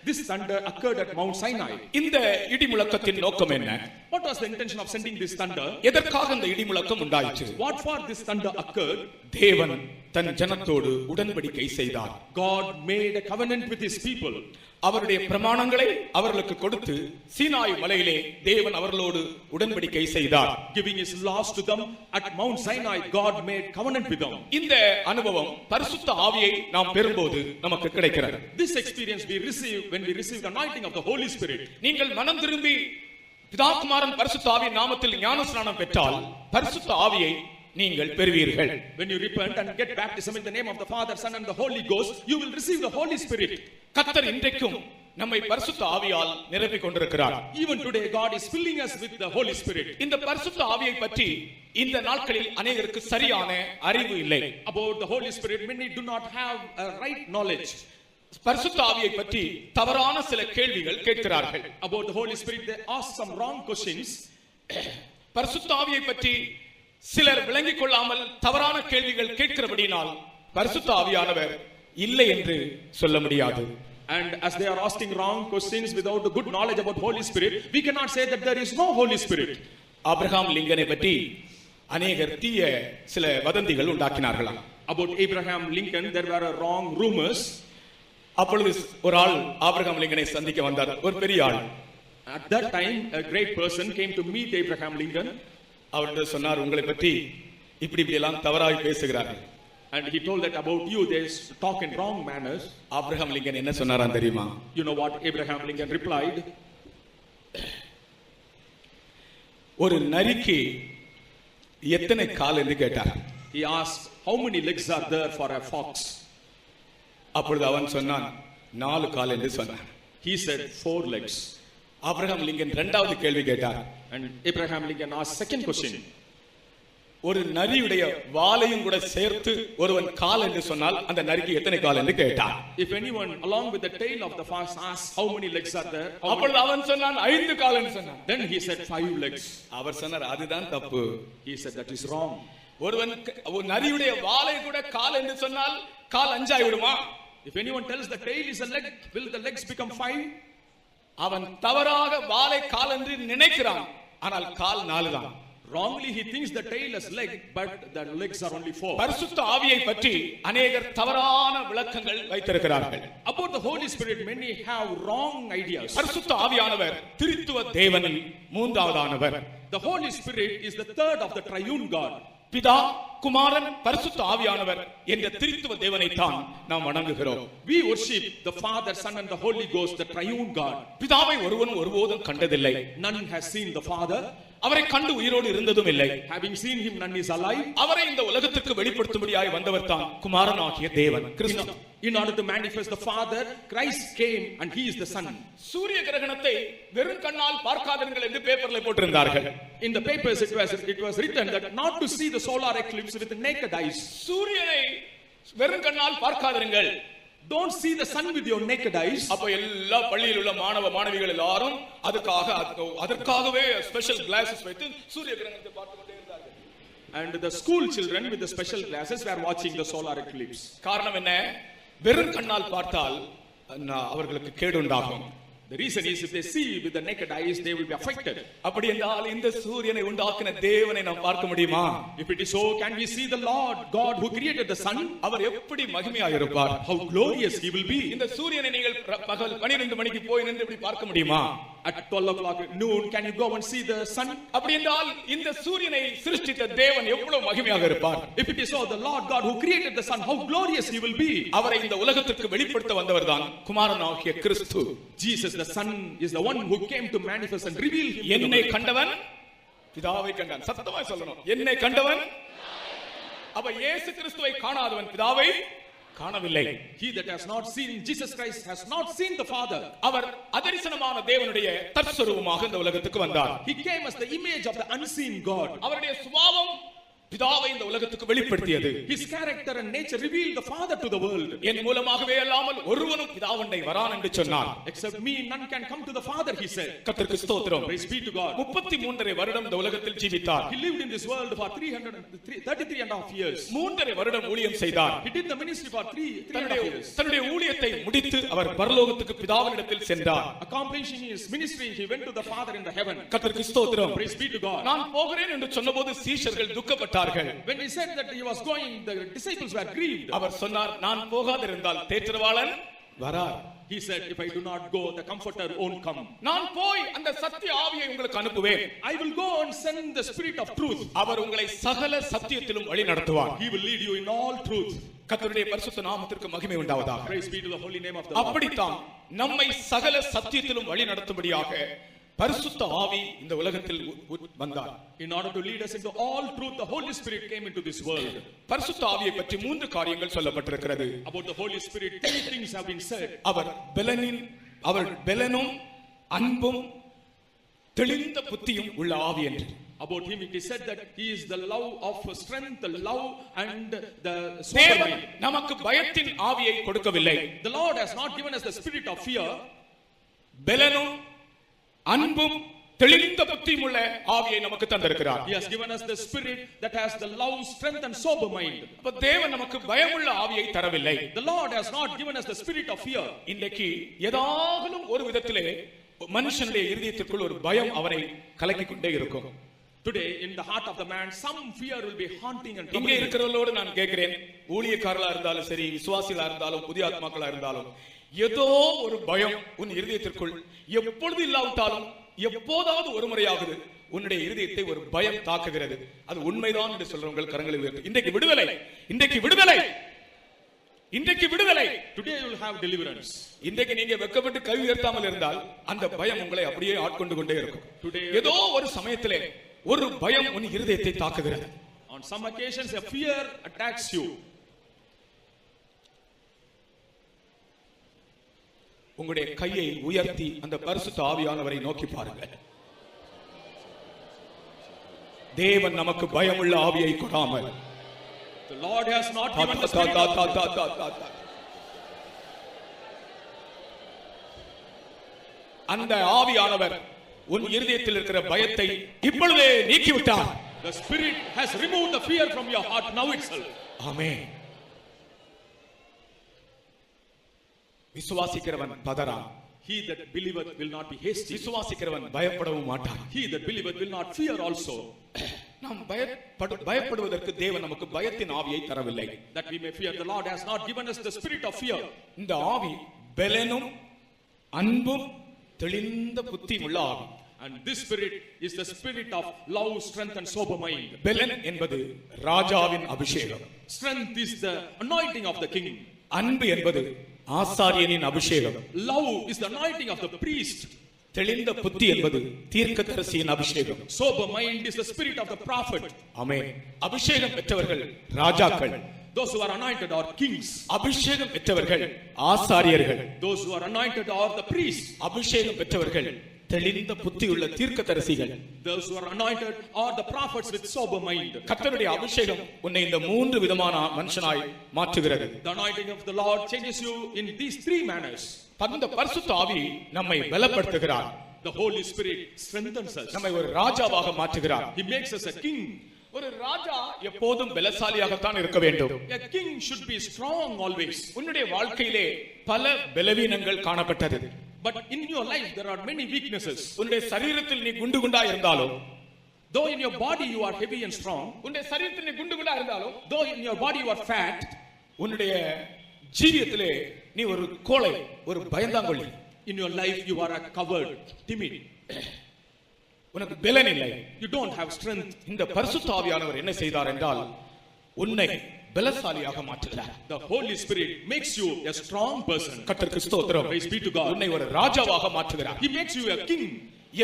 this thunder occurred at Mount Sinai. இந்த இடிமுழக்கத்தின் நோக்கம் என்ன? What was the intention of sending this thunder? எதற்காக இந்த இடிமுழக்கம் உண்டாயிற்று? What for this thunder occurred? தேவன் தன் ஜனத்தோடு உடன்படிக்கை செய்தார். God made a covenant with his people. அவருடைய பிரமாணங்களை அவர்களுக்கு கொடுத்து சீனாய் மலையிலே தேவன் அவர்களோடு உடன்படிக்கை செய்தார். Giving his laws to them at Mount Sinai, God made covenant with them. இந்த அனுபவம் பரிசுத்த ஆவியை நாம் பெறும்போது நமக்கு கிடைக்கிறது. This experience we receive when we receive the anointing of the Holy Spirit. நீங்கள் மனம் திரும்பி பிதா குமாரன் பரிசுத்த ஆவியின் நாமத்தில் ஞானஸ்நானம் பெற்றால் பரிசுத்த ஆவியை நீங்கள் பெறுவீர்கள். When you repent and get baptism in the name of the Father, Son and the Holy Ghost, you will receive the Holy Spirit. கர்த்தர் இன்றைக்கும் நம்மை பரிசுத்த ஆவியால் நிரப்பிக் கொண்டிருக்கிறார். Even today God is filling us with the Holy Spirit. இந்த பரிசுத்த ஆவியை பற்றி இந்த நாட்களில் அநேகருக்கு சரியான அறிவு இல்லை. About the Holy Spirit many do not have a right knowledge. பரிசுத்த ஆவியை பற்றி தவறான சில கேள்விகள் கேட்கிறார்கள். About the Holy Spirit they ask some wrong questions. பரிசுத்த ஆவியை பற்றி சிலர் விளங்கிக் கொள்ளாமல் தவறான கேள்விகள் கேட்கிறபடியால் பரிசுத்த ஆவியானவர் இல்லை என்று சொல்ல முடியாது. And as they are asking wrong questions without a good knowledge about Holy Spirit, we cannot say that there is no Holy Spirit. Abraham லிங்கனை பற்றி அநேகர் தீய சில வதந்திகள் உண்டாக்கினார்களாம். About Abraham Lincoln there were wrong rumors. அப்பொழுது ஒரு ஆள் ஆபிரகாம் லிங்கனை சந்திக்க வந்தார், ஒரு பெரிய ஆள். At that time a great person came to meet Abraham Lincoln. அவர்கிட்ட சொன்னார், உங்களை பற்றி இப்படி எல்லாம் தவறாய் பேசுகிறார்கள். And he told that about you they talk in wrong manners. Abraham Lincoln என்ன சொன்னாராம் தெரியுமா? You know what Abraham Lincoln replied? ஒரு நரிக்கு எத்தனை கால் என்று கேட்டார். He asked how many legs are there for a fox? அப்பொழுது அவன் சொன்னான் 4 கால் என்று சொன்னான். He said 4 legs. Abraham Lincoln இரண்டாவது கேள்வி கேட்டார். And Abraham Lincoln asked second question. ஒரு நரியுடைய வாலையும் கூட சேர்த்து ஒருவன் கால் என்று சொன்னால் அந்த நரிக்கு எத்தனை கால் என்று கேட்டார். If anyone along with the tail of the fox asks how many legs are there? அப்பொழுது அவன் சொன்னான் 5 கால் என்று சொன்னான். Then he said 5 legs. அவர் சொன்னார் அதுதான் தப்பு. He said that is wrong. ஒருவன் ஒரு நரியுடைய வாலை கூட கால் என்று சொன்னால் கால் 5 ஆகி விடுமா? If anyone tells the tail is a leg, will the legs become 5? அவன் தவறாக வாலை கால் என்று நினைக்கிறான், ஆனால் கால் 4 தான். Wrongly he thinks the tail is leg, but the legs are only 4. பரிசுத்த ஆவியை பற்றி அநேகர் தவறான விளக்கங்கள் வைத்திருக்கிறார்கள். About the Holy Spirit many have wrong ideas. பரிசுத்த ஆவியானவர் திரித்துவ தேவனில் மூன்றாவதானவர். The Holy Spirit is the third of the triune God. பிதா குமாரன் பரிசுத்த ஆவியானவர் என்ற திரித்துவ தேவனை தான் நாம் வணங்குகிறோம். We worship the Father, Son and the Holy Ghost, the triune God. பிதாவை ஒருவன் ஒருபோதும் கண்டதில்லை. None has seen the Father. அவரை கண்டு உயிரோடு இருந்ததும் இல்லை. Having seen him, none is alive. அவரை இந்த உலகத்திற்கு வெளிப்படுத்தும்படியாய் வந்தவர் தான் குமாரனாகிய தேவன் கிறிஸ்து. In order to manifest the Father, Christ came and he is the Son. சூரிய கிரகணத்தை வெறும் கண்ணால் பார்க்காதீர்கள் என்று பேப்பர்ல போட்டிருந்தார்கள். In the papers it was written that not to see the solar eclipse with the naked eyes. சூரியனை வெறும் கண்ணால் பார்க்காதீர்கள். Don't see the sun with your naked eyes. அப்ப எல்லா பள்ளியில் உள்ள மாணவ மாணவிகள் எல்லாரும் அதற்காகவே ஸ்பெஷல் கிளாसेस வைத்து சூரிய கிரகணத்தை பார்த்து கொண்டே இருந்தார்கள். And the school children with the special glasses were watching the solar eclipse. காரணம் என்ன? வெறும் கண்ணால் பார்த்தால் அவர்களுக்கு கேடு உண்டாகும். The reason is if they see with the naked eyes they will be affected. அப்படி என்றால் இந்த சூரியனை உண்டாக்கின தேவனை நாம் பார்க்க முடியுமா? If it is so, can we see the Lord God who created the sun? அவர் எப்படி மகிமையாக இருப்பார்? How glorious he will be. இந்த சூரியனை நீங்கள் பகல் 12 மணிக்கு போய் நின்று இப்படி பார்க்க முடியுமா? At 12 o'clock noon can you go and see the sun? அப்படி என்றால் இந்த சூரியனை சிருஷ்டித்த தேவன் எவ்வளவு மகிமையாக இருப்பார்? If it is so, the Lord God who created the sun, how glorious he will be. அவரை இந்த உலகத்திற்கு வெளிப்படுத்த வந்தவர்தான் குமாரனாகிய கிறிஸ்து. Jesus the Son is the one who came to manifest and reveal him. என்னை கண்டவன் பிதாவை கண்டான். சத்தமா சொல்லணும், என்னை கண்டவன். அப்ப இயேசு கிறிஸ்துவை காணாதவன் பிதாவை காணவில்லை. He that has not seen Jesus Christ has not seen the Father. அவர் அதரிசனமான தேவனுடைய தற்சரூபமாக இந்த உலகத்துக்கு வந்தார். He came as the image of the unseen God. அவருடைய சுபாவம் பிதாவை இந்த உலகத்துக்கு வெளிப்படுத்தியது. His character and nature revealed the Father to the world. என் மூலமாகவே அல்லாமல் ஒருவனும் பிதாவண்டை வரான் என்று சொன்னார். Except me, none can come to the Father, he said. கர்த்தருக்கு ஸ்தோத்திரம். Praise be to God. 33 வருடம் இந்த உலகத்தில் ஜீவித்தார். He lived in this world for 33 and a half years. 3 வருடம் ஊழியம் செய்தார். He did the ministry for 3.5 years. தன்னுடைய ஊழியத்தை முடித்து அவர் பரலோகத்துக்கு பிதாவினிடத்தில் சென்றார். Accomplishing his ministry, he went to the Father in the heaven. கர்த்தருக்கு ஸ்தோத்திரம். Praise be to God. நான் போகிறேன் என்று சொன்னபோது சீஷர்கள் துக்கப்பட்டார்கள். When he said that he was going, the disciples were grieved. அவர் சொன்னார், நான் போகாதிருந்தால் தேற்றரவாளன் வரார். He said, if I do not go, the comforter won't come. நான் போய் அந்த சத்திய ஆவியை உங்களுக்கு அனுப்புவேன். I will go and send the spirit of truth. அவர் உங்களை சகல சத்தியத்திலும் வழி நடத்துவார். He will lead you in all truth. கர்த்தருடைய பரிசுத்த நாமத்திற்கு மகிமை உண்டாவதாக. Praise be to the holy name of the Lord. அப்படித்தான் நம்மை சகல சத்தியத்திலும் வழி நடத்தும்படியாக பரிசுத்த ஆவி இந்த உலகத்தில் வந்தார். In order to lead us into all truth, the Holy Spirit came into this world. பரிசுத்த ஆவியை பற்றி 3 காரியங்கள் சொல்லப்பட்டிருக்கிறது. About the Holy Spirit, 3 things have been said. அவர் பெலனும் அன்பும் தெளிந்த புத்தியும் உள்ள ஆவி என்று. About him it is said that he is the love of strength, the love and the தேவன் sober. நமக்கு பயத்தின் ஆவியை கொடுக்கவில்லை. The Lord has not given us the spirit of fear. பெலனும் அன்பும் தெளிந்த புத்தியும் உள்ள ஆவியை நமக்கு தந்திருக்கிறார். He has given us the spirit that has the love, strength and sober mind. அப்ப தேவன் நமக்கு பயமுள்ள ஆவியை தரவில்லை. The Lord has not given us the spirit of fear. இன்றைக்கு ஏதாகலும் ஒரு விதத்திலே மனுஷனுடைய இதயத்திற்குள் ஒரு பயம் அவனை கலக்கிக் கொண்டே இருக்கும். Today in the heart of the man some fear will be haunting and இங்கே troubling. இருக்கிறவர்களோடு நான் கேட்கிறேன், ஊழியக்காரர்களா இருந்தாலும் சரி, விசுவாசிகளா இருந்தாலும், புதிய ஆத்மாக்களா இருந்தாலும், ஏதோ ஒரு பயம் உன் இருதயத்திற்குள் எப்பொழுது இல்லாவிட்டாலும் எப்போதாவது ஒரு முறையாகுது உன்னுடைய இருதயத்தை ஒரு பயம் தாக்குகிறது. அது உண்மைதான் என்று சொல்றவங்க கரங்களை உயர்த்து. இன்றைக்கு விடுதலை, இன்றைக்கு விடுதலை, இன்றைக்கு விடுதலை. Today you will have deliverance. இன்றைக்கு நீங்க வெட்கப்பட்டு கை உயர்த்தாமல் இருந்தால் அந்த பயம் உங்களை அப்படியே ஆட்கொண்டு கொண்டே இருக்கும். ஏதோ ஒரு சமயத்திலே ஒரு பயம் உன் இருதயத்தை தாக்குகிறது. On some occasions a fear attacks you. உங்களுடைய கையை உயர்த்தி அந்த பரிசுத்த ஆவியானவரை நோக்கி பாருங்கள். தேவன் நமக்கு பயமுள்ள ஆவியை கொடாமல், The Lord has not given the spirit of அந்த ஆவியானவர் உன் இருதயத்தில் இருக்கிற பயத்தை இப்பொழுதே நீக்கிவிட்டார். The spirit has removed the fear from your heart now itself. ஆமென். விசுவாசிக்கிறவன் பதறான். He that believeth will not be hasty. விசுவாசிக்கிறவன் பயப்படவும் மாட்டான். He that believeth will not fear also. நாம் பயப்படுவதற்கு தேவன் நமக்கு பயத்தின் ஆவியை தரவில்லை. That we may fear. The Lord has not given us the spirit of fear. இந்த ஆவி பெலனும் அன்பும் தெளிந்த புத்தியும் உள்ள ஆவி. And this spirit is the spirit of love, strength and sober mind. பெலன் என்பது ராஜாவின் அபிஷேகம். Strength is the anointing of the king. அன்பு என்பது ஆசாரியனின் அபிஷேகம். Love is the anointing of the priest. தெளிந்த புத்தி என்பது தீர்க்கதரிசியின் அபிஷேகம். Sober mind is the spirit of the prophet. ஆமென். அபிஷேகம் பெற்றவர்கள் ராஜாக்கள். Those who are anointed are kings. அபிஷேகம் பெற்றவர்கள் ஆசாரியர்கள். Those who are anointed are the priests. அபிஷேகம் பெற்றவர்கள் தெளிந்த புத்தியுள்ள தீர்க்கதரிசிகள். Those who are anointed are the prophets with sober mind. கர்த்தருடைய அபிஷேகம் உன்னை இந்த 3 விதமான மனுஷனாய் மாற்றுகிறது. The anointing of the Lord changes you in these 3 manners. அந்த பரிசுத்த ஆவி நம்மை பலப்படுத்துகிறார். The Holy Spirit strengthens us. நம்மை ஒரு ராஜாவாக மாற்றுகிறார். He makes us a king. ஒரு ராஜா எப்போதும் பலசாலியாகத்தான் இருக்க வேண்டும். A king should be strong always. உன்னுடைய வாழ்க்கையிலே பல பலவீனங்கள் காணப்பட்டது. But in your life there are many weaknesses. உன்னுடைய சரீரத்தில் நீ குண்டுகுண்டா இருந்தாலும், though in your body you are heavy and strong, உன்னுடைய சரீரத்தில் நீ குண்டுகுண்டா இருந்தாலும், though in your body you are fat, உன்னுடைய ஜீவியத்திலே நீ ஒரு கோழை, ஒரு பயந்தாங்கொள்ளி. in your life you are a coward, timid. உனக்கு பலன் இல்லை. You don't have strength. இந்த பரிசுத்த ஆவியானவர் என்ன செய்தார் என்றால் உன்னை பலசாலியாக மாற்றுகிறார். The Holy Spirit makes you a strong person. கர்த்தருக்கு ஸ்தோத்திரம். Praise be to God. உன்னை ஒரு ராஜாவாக மாற்றுகிறார். He makes you a king.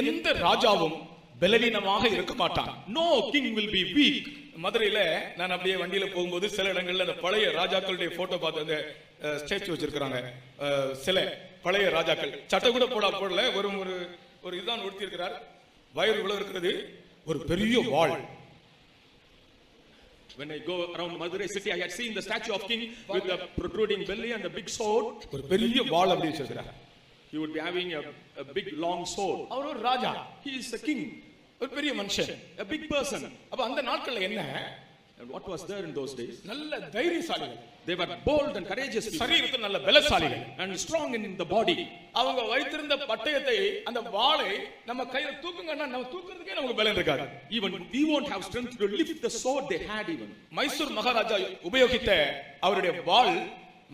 எந்த ராஜாவும் பலவீனமாக இருக்க மாட்டான். No king will be weak. மதுரையில நான் அப்படியே வண்டியில போகும்போது சில இடங்கள்ல அந்த பழைய ராஜாக்களுடைய போட்டோ பார்த்து அந்த ஸ்டாச்சு வச்சிருக்காங்க. சில பழைய ராஜாக்கள் சட்டை கூட போடல, ஒரு இதுதான் உடுத்தி இருக்கிறார். வயிறு உள்ள இருக்கிறது, ஒரு பெரிய வாள். When I go around Madurai city, I had seen the statue of king with the protruding belly and a big sword. ஒரு பெரிய வாள் அப்படி வச்சிருக்காரு. He would be having a big long sword. அவர் ஒரு ராஜா. He is a king, ஒரு பெரிய மனுஷன், a big person. அப்ப அந்த நாட்கள்ல என்ன, And what was there in those days? நல்ல தைரியசாலிகள், They were bold and courageous people சரீரத்தில் நல்ல பலசாலிகள், and strong in the body. அவங்க வைத்திருந்த பட்டயத்தை, அந்த வாளை நம்ம கையில தூக்குங்கன்னா நம்ம தூக்குறதுக்கே நமக்கு பலம் இருக்காது. Even we won't have strength to lift the sword they had even. Mysore Maharaja உபயோகித்த அவருடைய வாள்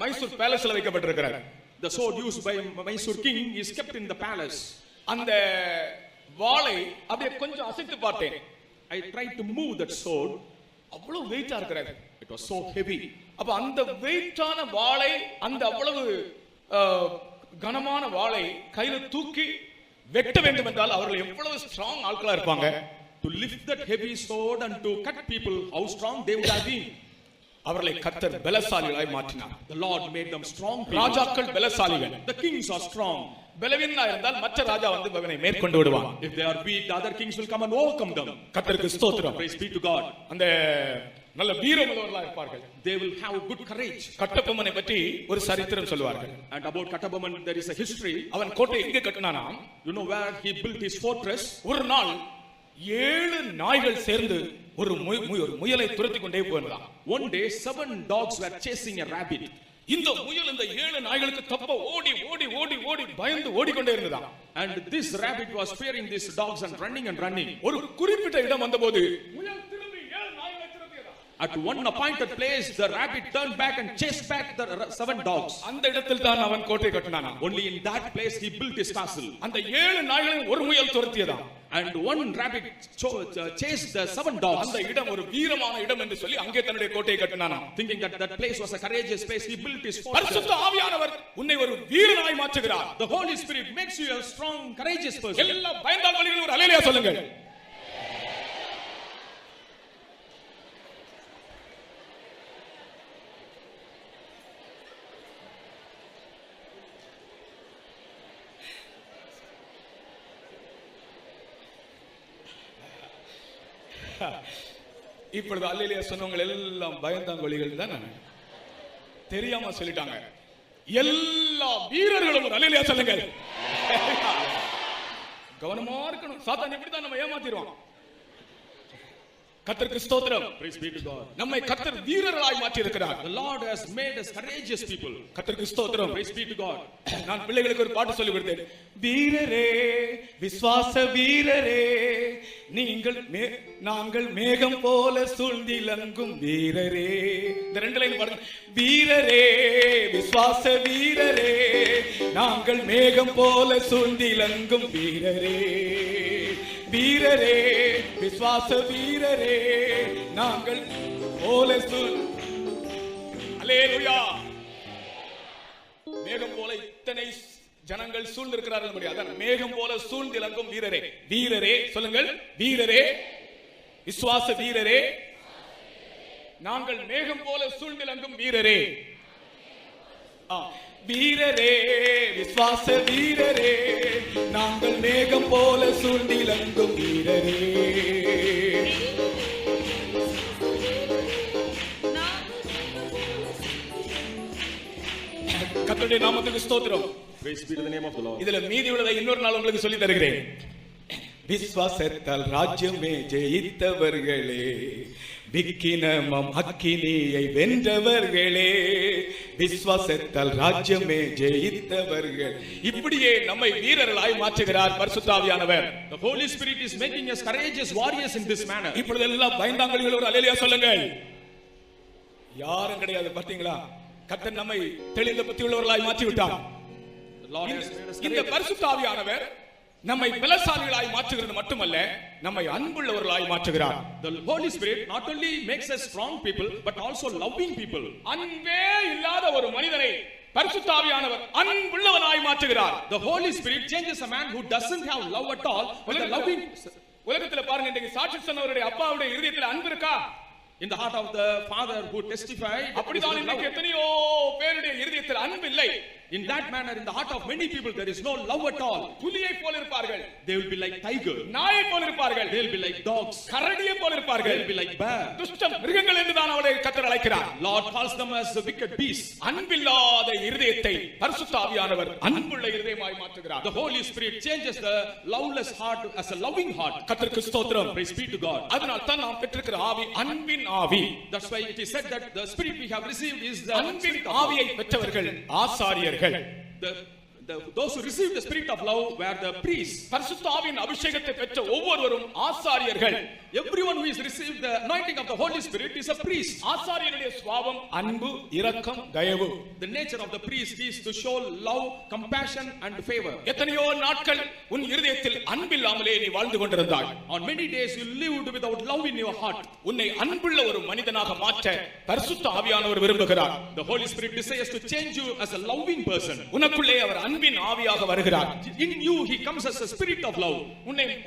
Mysore பேலஸ்ல வைக்கப்பட்டிருக்கிறார். The sword used by Mysore king is kept in the palace. அந்த வாளை அப்படியே கொஞ்சம் அசைத்து பார்த்தேன். I tried to move that sword. அவ்வளவு வெயிட்டா இருக்கிறது. It was so heavy. அப்ப அந்த வெயிட்டான வாளை, அந்த அவ்வளவு கனமான வாளை கையில தூக்கி வெட்ட வேண்டும் என்றால் அவர்கள் எவ்வளவு ஸ்ட்ராங் ஆட்களா இருப்பாங்க. To lift that heavy sword and to cut people, how strong they would have been. அவர்களை கர்த்தர் பலசாலிகளாய் மாற்றினார். The Lord made them strong people. ராஜாக்கள் பலசாலிகள். The kings are strong. பலவீனனா இருந்தால் மற்ற ராஜா வந்து அவனை மேற்கொண்டு விடுவான். If they are weak, the other kings will come and overcome them. கர்த்தருக்கு ஸ்தோத்திரம். Praise be to God. அந்த நல்ல வீரமுள்ளவர்களாக இருப்பார்கள். They will have good courage. கட்டபொம்மனை பற்றி ஒரு சரித்திரம் சொல்வார்கள். And about Kattabomman there is a history. அவன் கோட்டை எங்கே கட்டினானாம்? You know where he built his fortress? ஒரு நாள் 7 நாய்கள் சேர்ந்து ஒரு முயலை துரத்தி கொண்டே போனான். One day 7 dogs were chasing a rabbit. இந்த முயல் இந்த 7 நாய்களுக்கு தப்ப ஓடி ஓடி ஓடி ஓடி பயந்து ஓடிக்கொண்டே இருந்ததாம். And this rabbit was fearing these dogs and running. ஒரு குறிப்பிட்ட இடம் வந்தபோது முயல் திரும்பி 7 நாய்களை துரத்தியதாம். At one appointed place the rabbit turned back and chased back the 7 dogs. அந்த இடத்தில் தான் அவன் கோட்டை கட்டினானாம். Only in that place he built his castle. அந்த 7 நாய்களையும் ஒரு முயல் துரத்தியதாம். And one rabbit chased the 7 dogs. அந்த இடம் ஒரு வீரமான இடம் என்று சொல்லி அங்கே தன்னுடைய கோட்டையை கட்டினானாம். Thinking that that place was a courageous place, he built his fortress. பரிசுத்த ஆவியானவர் உன்னை ஒரு வீரனாய் மாற்றுகிறார். The Holy Spirit makes you a strong, courageous person. எல்லா பயந்தாங்கொழிகளும் ஒரு அல்லேலூயா சொல்லுங்க. இப்பொழுது அல்லேலூயா சொன்னவங்க எல்லாம் பயந்தாங்கொழிகள் தான். தெரியாம சொல்லிட்டாங்க. எல்லா வீரர்களும் ஒரு அல்லேலூயா சொல்லுங்க. கவனமா இருக்கணும். சாத்தான் இப்படிதான் நம்ம ஏமாத்திடுவான். கர்த்தருக்கு ஸ்தோத்திரம். Praise be to God. நம்மை கர்த்தர் வீரர்களாய் மாற்றி இருக்கிறார். The Lord has made us courageous people. கர்த்தருக்கு ஸ்தோத்திரம். Praise be to God. நான் பிள்ளைகளுக்கு ஒரு பாட்டு சொல்லி கொடுத்தேன். வீரரே, விசுவாச வீரரே, நாங்கள் மேகம் போல சூழ்ந்திலங்கும் வீரரே. இந்த 2 லைன் பாடுங்க. வீரரே, விசுவாச வீரரே, நாங்கள் மேகம் போல சூழ்ந்திலங்கும் வீரரே. வீரரே, விசுவாச வீரரே, நாங்கள் போல அல்லேலூயா. மேகம் போல இத்தனை ஜனங்கள் சூழ்ந்திருக்கிறார்கள். அதான் மேகம் போல சூழ்ந்திலங்கும் வீரரே. வீரரே சொல்லுங்கள். வீரரே, விசுவாச வீரரே, நாங்கள் மேகம் போல சூழ்ந்திலங்கும் வீரரே. வீரரே, விசுவாச வீரரே, நாங்கள் மேகம் போல சூழ்ந்திலங்கும் வீரரே. கர்த்தருடைய நாமத்துக்கு ஸ்தோத்திரம். Praise be to the name of the Lord. இதுல மீதி உள்ளதை இன்னொரு நாள் உங்களுக்கு சொல்லி தருகிறேன். விசுவாசத்தால் ராஜ்யமே ஜெயித்தவர்களே, விக்கினமம் அக்கினியை வென்றவர்களே, விசுவாசத்தால் ராஜ்யமே ஜெயித்தவர்கள். இப்படியே நம்மை வீரர்களாய் மாற்றுகிறார் பரிசுத்த ஆவியானவர். The Holy Spirit is making us courageous warriors in this manner. இப்பொழுது எல்லாம் பயந்தாங்கொழிகள் ஒரு அல்லேலூயா சொல்லுங்கள். யாரும் கிடையாது. பார்த்தீங்களா? கர்த்தர் நம்மை தெளிந்த புத்தி உள்ளவர்களாய் மாற்றி விட்டார். இந்த பரிசுத்த ஆவியானவர் நம்மை பலசாலிகளாய் மாற்றுகிறது மட்டுமல்ல, நம்மை அன்புள்ளவர்களாய் மாற்றுகிறார். The Holy Spirit not only makes us strong people but also loving people. அன்பே இல்லாத ஒரு மனிதனை பரிசுத்த ஆவியானவர் அன்புள்ளவனாய் மாற்றுகிறார். The Holy Spirit changes a man who doesn't have love at all with a loving. உலகத்துல பாருங்க, இன்றைக்கு சாட்சி சொன்னவருடைய அப்பாவுடைய இதயத்தில் அன்பு இருக்கா? In the heart of the father who testified. அப்படிதான் இன்றைக்கு எத்தனையோ பேருடைய இதயத்தில் அன்பு இல்லை. In that manner, in the heart of many people, there is no love at all. புலியை போல இருப்பார்கள், They will be like tiger. நாயை போல இருப்பார்கள், They will be like dogs. கரடியை போல They இருப்பார்கள், will be like bear. துஷ்ட மிருகங்கள் என்று தான் அவரை கர்த்தர் அழைக்கிறார். Lord calls them as the wicked beasts. அன்பில்லாத இருதயத்தை பரிசுத்த ஆவியானவர் அன்புள்ள இருதயமாய் மாற்றுகிறார். The Holy Spirit changes the loveless heart as a loving heart. கர்த்தருக்கு ஸ்தோத்திரம். Praise be to God. அதனால் தான் நாம் பெற்றிருக்கிற ஆவி அன்பின் ஆவி. That's why it is said that the spirit we have received is the அன்பின் spirit of ஆவியை பெற்றவர்கள் ஆசாரியர்கள். those who received the spirit of love were the priests. பரிசுத்த ஆவியின் அபிஷேகத்தை பெற்ற ஒவ்வொருவரும் ஆசாரியர்கள். Everyone who has received the anointing of the Holy Spirit is a priest. ஆசாரியனுடைய சுபாவம் அன்பு, இரக்கம், தயவு. The nature of the priest is to show love, compassion and favor. எத்தனையோ நாட்கள் உன் இருதயத்தில் அன்பில்லாமலே நீ வாழ்ந்து கொண்டிருந்தாய். On many days you lived without love in your heart. உன்னை அன்புள்ள ஒரு மனிதனாக மாற்ற பரிசுத்த ஆவியானவர் விரும்புகிறார். The Holy Spirit desires to change you as a loving person. உனக்குள்ளே அவர் அன்பின் ஆவியாக வருகிறார். In you he comes as a spirit of love.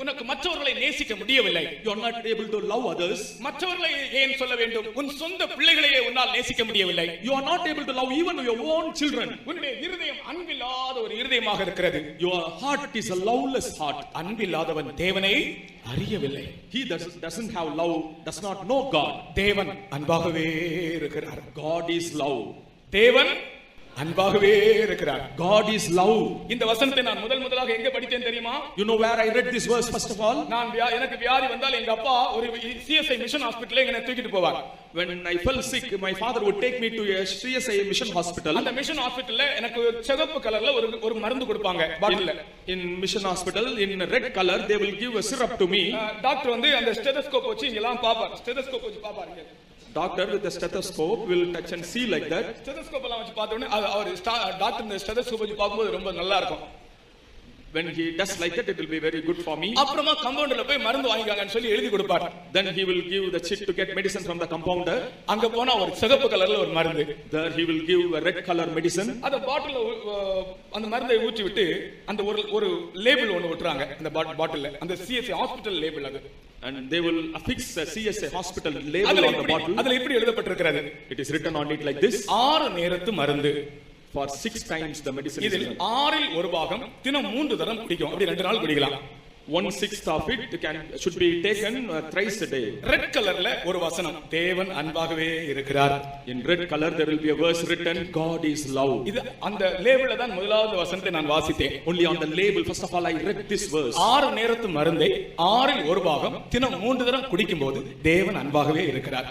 உனக்கு மற்றவர்களை நேசிக்க முடியவில்லை. You are not able to love others. மற்றவர்களை ஏன் சொல்ல வேண்டும், உன் சொந்த பிள்ளைகளையே உன்னால் நேசிக்க முடியவில்லை. You are not able to love even your own children. உன்னுடைய இருதயம் அன்பில்லாத ஒரு இருதயமாக இருக்கிறது. Your heart is a loveless heart. அன்பில்லாதவன் தேவனை அறியவில்லை. He doesn't have love does not know God. தேவன் அன்பாகவே இருக்கிறார். God is love. தேவன் அன்பாகவே இருக்கிறார். God is love. இந்த வசனத்தை நான் முதலாக எங்க படித்தேன் தெரியுமா? You know where I read this verse first of all? எனக்கு வியாதி வந்தால் எங்க அப்பா ஒரு CSI மிஷன் ஹாஸ்பிடல்ல என்னை தூக்கிட்டு போவார். When I fell sick, my father would take me to a CSI mission hospital. அந்த மிஷன் ஹாஸ்பிடல்ல எனக்கு சிவப்பு கலர்ல ஒரு மருந்து கொடுப்பாங்க பாட்டில்ல. In mission hospital in red color they will give a syrup to me. Doctor வந்து அந்த ஸ்டெதஸ்கோப் வச்சு எல்லாம் பாப்பார். ஸ்டெதஸ்கோப் வச்சு பாப்பாருங்க. Doctor with the stethoscope will touch and see like that. Stethoscope எல்லாம் வச்சு பார்த்த உடனே அவர் டாக்டர் இந்த ஸ்டெதஸ்கோப் வச்சு பாக்கும்போது ரொம்ப நல்லா இருக்கும். When he does like that, it will be very good for me. அப்புறமா கம்பவுண்டர்ல போய் மருந்து வாங்கிக்கங்கன்னு சொல்லி எழுதி கொடுப்பார். Then he will give the chick to get medicine from the compounder. அங்க போனா ஒரு சிவப்பு கலர்ல ஒரு மருந்து. There he will give a red color medicine. அந்த பாட்டில்ல அந்த மருந்தை ஊற்றி விட்டு அந்த ஒரு லேபிள் ஒன்னு ஒட்டுறாங்க அந்த பாட்டில்ல. அந்த CSI ஹாஸ்பிடல் லேபிள் அது. And they will affix a CSI hospital label on the bottle. அதுல இப்படி எழுதப்பட்டிருக்கிறது. It is written on it like this. 6 நேரத்து மருந்து. For 6 times the medicine. இதில் 6இல் ஒரு பாகம் தினம் 3 தரம் குடிக்கும். அப்படி 2 நாள் குடிக்கலாம். 1/6 of it should be taken thrice a day. Red கலர்ல ஒரு வசனம், தேவன் அன்பாகவே இருக்கிறார். In red color there will be a verse written, God is love. இது அந்த லேபிள்ல தான் முதலாவது வசனத்தை நான் வாசித்தேன். Only on the label first of all I read this verse. 6 நேரத்து மருந்தை 6இல் ஒரு பாகம் தினம் 3 தரம் குடிக்கும்போது தேவன் அன்பாகவே இருக்கிறார்.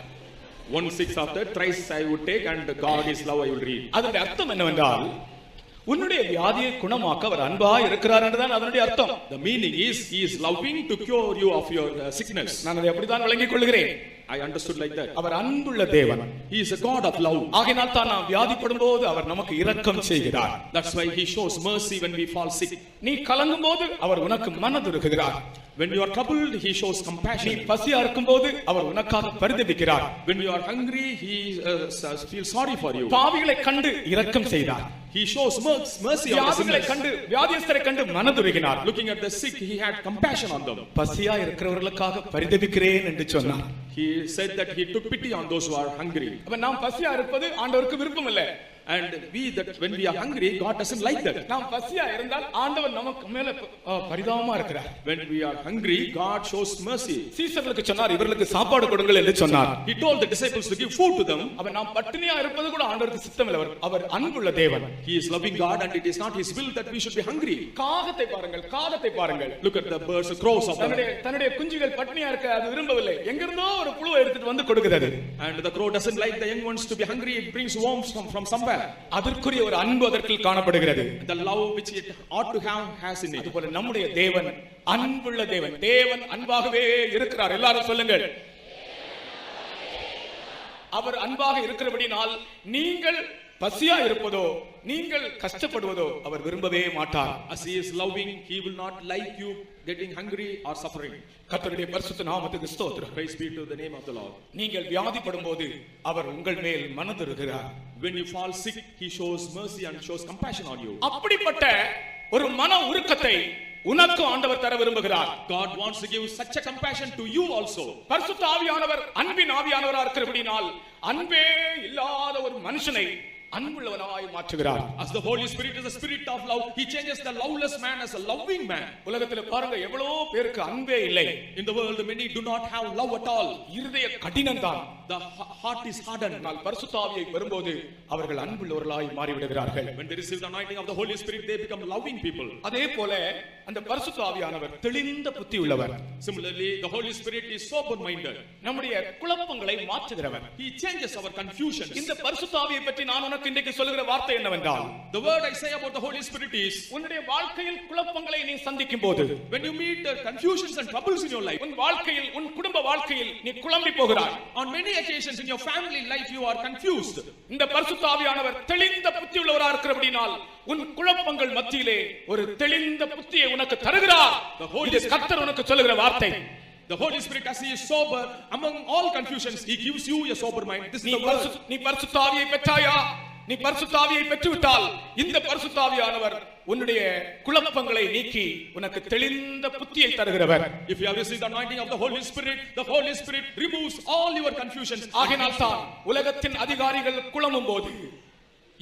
1/6 of that thrice I would take and God is love I will read. அதனுடைய அர்த்தம் என்னவென்றால், உன்னுடைய வியாதியை குணமாக்க அவர் அன்பாய் இருக்கிறார் என்றுதான் அதனுடைய அர்த்தம். The meaning is he is loving to cure you of your sickness. நான் அதை அப்படித்தான் விளங்கிக் கொள்கிறேன். I understood like that. அவர் அன்புள்ள தேவன். He is a God of love. ஆகையால் தான் நாம் வியாதிப்படும்போது அவர் நமக்கு இரக்கம் செய்கிறார். That's why he shows mercy when we fall sick. நீ கலங்கும்போது அவர் உனக்கு மனதுருகுகிறார். When you are troubled he shows compassion. நீ பசியா இருக்கும்போது அவர் உனக்காக பரிதபிக்கிறார். When you are hungry he feels sorry for you. பாவிகளை கண்டு இரக்கம் செய்தார். He shows mercy on the sinners. வியாதியஸ்தரை கண்டு மனதுருகினார். Looking at the sick he had compassion on them. பசியா இருக்கிறவர்களுக்காக பரிதபிக்கிறேன் என்று சொன்னார். He said that he took pity on those who are hungry. அப்ப நாம் பசியா இருப்பது ஆண்டவருக்கு விருப்பம் இல்லை. And when we are hungry God doesn't like that. நாம் பசியா இருந்தால் ஆண்டவர் நமக்கு மேல பரிதாபமா இருக்கிறார். When we are hungry God shows mercy. சீசர்களுக்கு சொன்னார், இவர்களுக்கு சாப்பாடு கொடுங்கள் என்று சொன்னார். He told the disciples to give food to them. அப்ப நாம் பட்டினியா இருப்பது கூட ஆண்டவருக்கு சித்தமில்லை. அவர் அன்புள்ள தேவன். He is loving God and it is not his will that we should be hungry. காகத்தை பாருங்கள், காகத்தை பாருங்கள். Look at the birds, the crows of them. தன்னுடைய குஞ்சுகள் பட்டினியா இருக்க அது விரும்பவில்லை. எங்கிருந்தோ ஒரு புழுவை எடுத்துட்டு வந்து கொடுக்குது. And the crow doesn't like the young ones to be hungry. It brings worms from somewhere. அதற்குரிய ஒரு அன்பு அதற்குள் காணப்படுகிறது. The love which it ought to have has in it. அதுபோல நம்முடைய தேவன் அன்புள்ள தேவன். தேவன் அன்பாகவே இருக்கிறார். எல்லாரும் சொல்லுங்கள். அவர் அன்பாக இருக்கிறபடினால் நீங்கள் பசியா இருப்பதோ நீங்கள் கஷ்டப்படுவதோ அவர் விரும்பவே மாட்டார். As he is loving he will not like you getting hungry or suffering. கர்த்தருடைய பரிசுத்த நாமத்துக்கு ஸ்தோத்திரம். Praise be to the name of the Lord. நீங்கள் வியாதிப்படும்போது அவர் உங்கள் மேல் மனதுருகிறார். When you fall sick he shows mercy and shows compassion on you. அப்படிப்பட்ட ஒரு மன உருக்கத்தை உனக்கு ஆண்டவர் தர விரும்புகிறார். God wants to give such a compassion to you also. பரிசுத்த ஆவியானவர் அன்பின் ஆவியானவராக இருக்கிறபடியால் அன்பே இல்லாத ஒரு மனுஷனை அன்புள்ளவனாய் மாற்றுகிறார். As the Holy Spirit is the spirit of love, he changes the loveless man as a loving man. உலகத்துல பாருங்க எவ்வளவோ பேருக்கு அன்பே இல்லை. In the world many do not have love at all. இருதய கடினம்தான். The heart is hardened. ஆனால் பரிசுத்த ஆவியை பெறும்போது அவர்கள் அன்புள்ளவர்களாய் மாறிவிடுகிறார்கள். When they receive the anointing of the Holy Spirit, they become loving people. அதே போல அந்த பரிசுத்த ஆவியானவர் தெளிந்த புத்தி உள்ளவர். Similarly, the Holy Spirit is sober minded. நம்முடைய குழப்பங்களை மாற்றுகிறவர். He changes our confusions. இந்த பரிசுத்த ஆவியை பற்றி நான் உனக்கு இன்றைக்கு சொல்லுகிற வார்த்தை என்னவென்றால், the word I say about the Holy Spirit is, உன்னுடைய வாழ்க்கையில் குழப்பங்களை நீ சந்திக்கும் போது, when you meet confusions and troubles in your life, உன் வாழ்க்கையில் உன் குடும்ப வாழ்க்கையில் நீ குழம்பி போகிறாய். on many occasions in your family life you are confused. இந்த பரிசுத்த ஆவியானவர் தெளிந்த புத்தி உள்ளவராக இருக்கிறபடியால் உன் குழப்பங்கள் மத்தியிலே ஒரு தெளிந்த புத்தியை உனக்கு தருகிறார். இது கர்த்தர் உனக்கு சொல்லுகிற வார்த்தை. The Holy Spirit, as he is sober among all confusions, he gives you a sober mind. This is the word. நீ பரிசுத்த ஆவியை பெற்றாயா? நீ பரிசுத்த ஆவியை பெற்றுவிட்டால் இந்த பரிசுத்த ஆவியானவர் உன்னுடைய குழப்பங்களை நீக்கி உனக்கு தெளிந்த புத்தியை தருகிறவர். If you have received the anointing of the Holy Spirit removes all your confusions. ஆகையால் தான் உலகத்தின் அதிகாரிகள் குழம்பும் போது,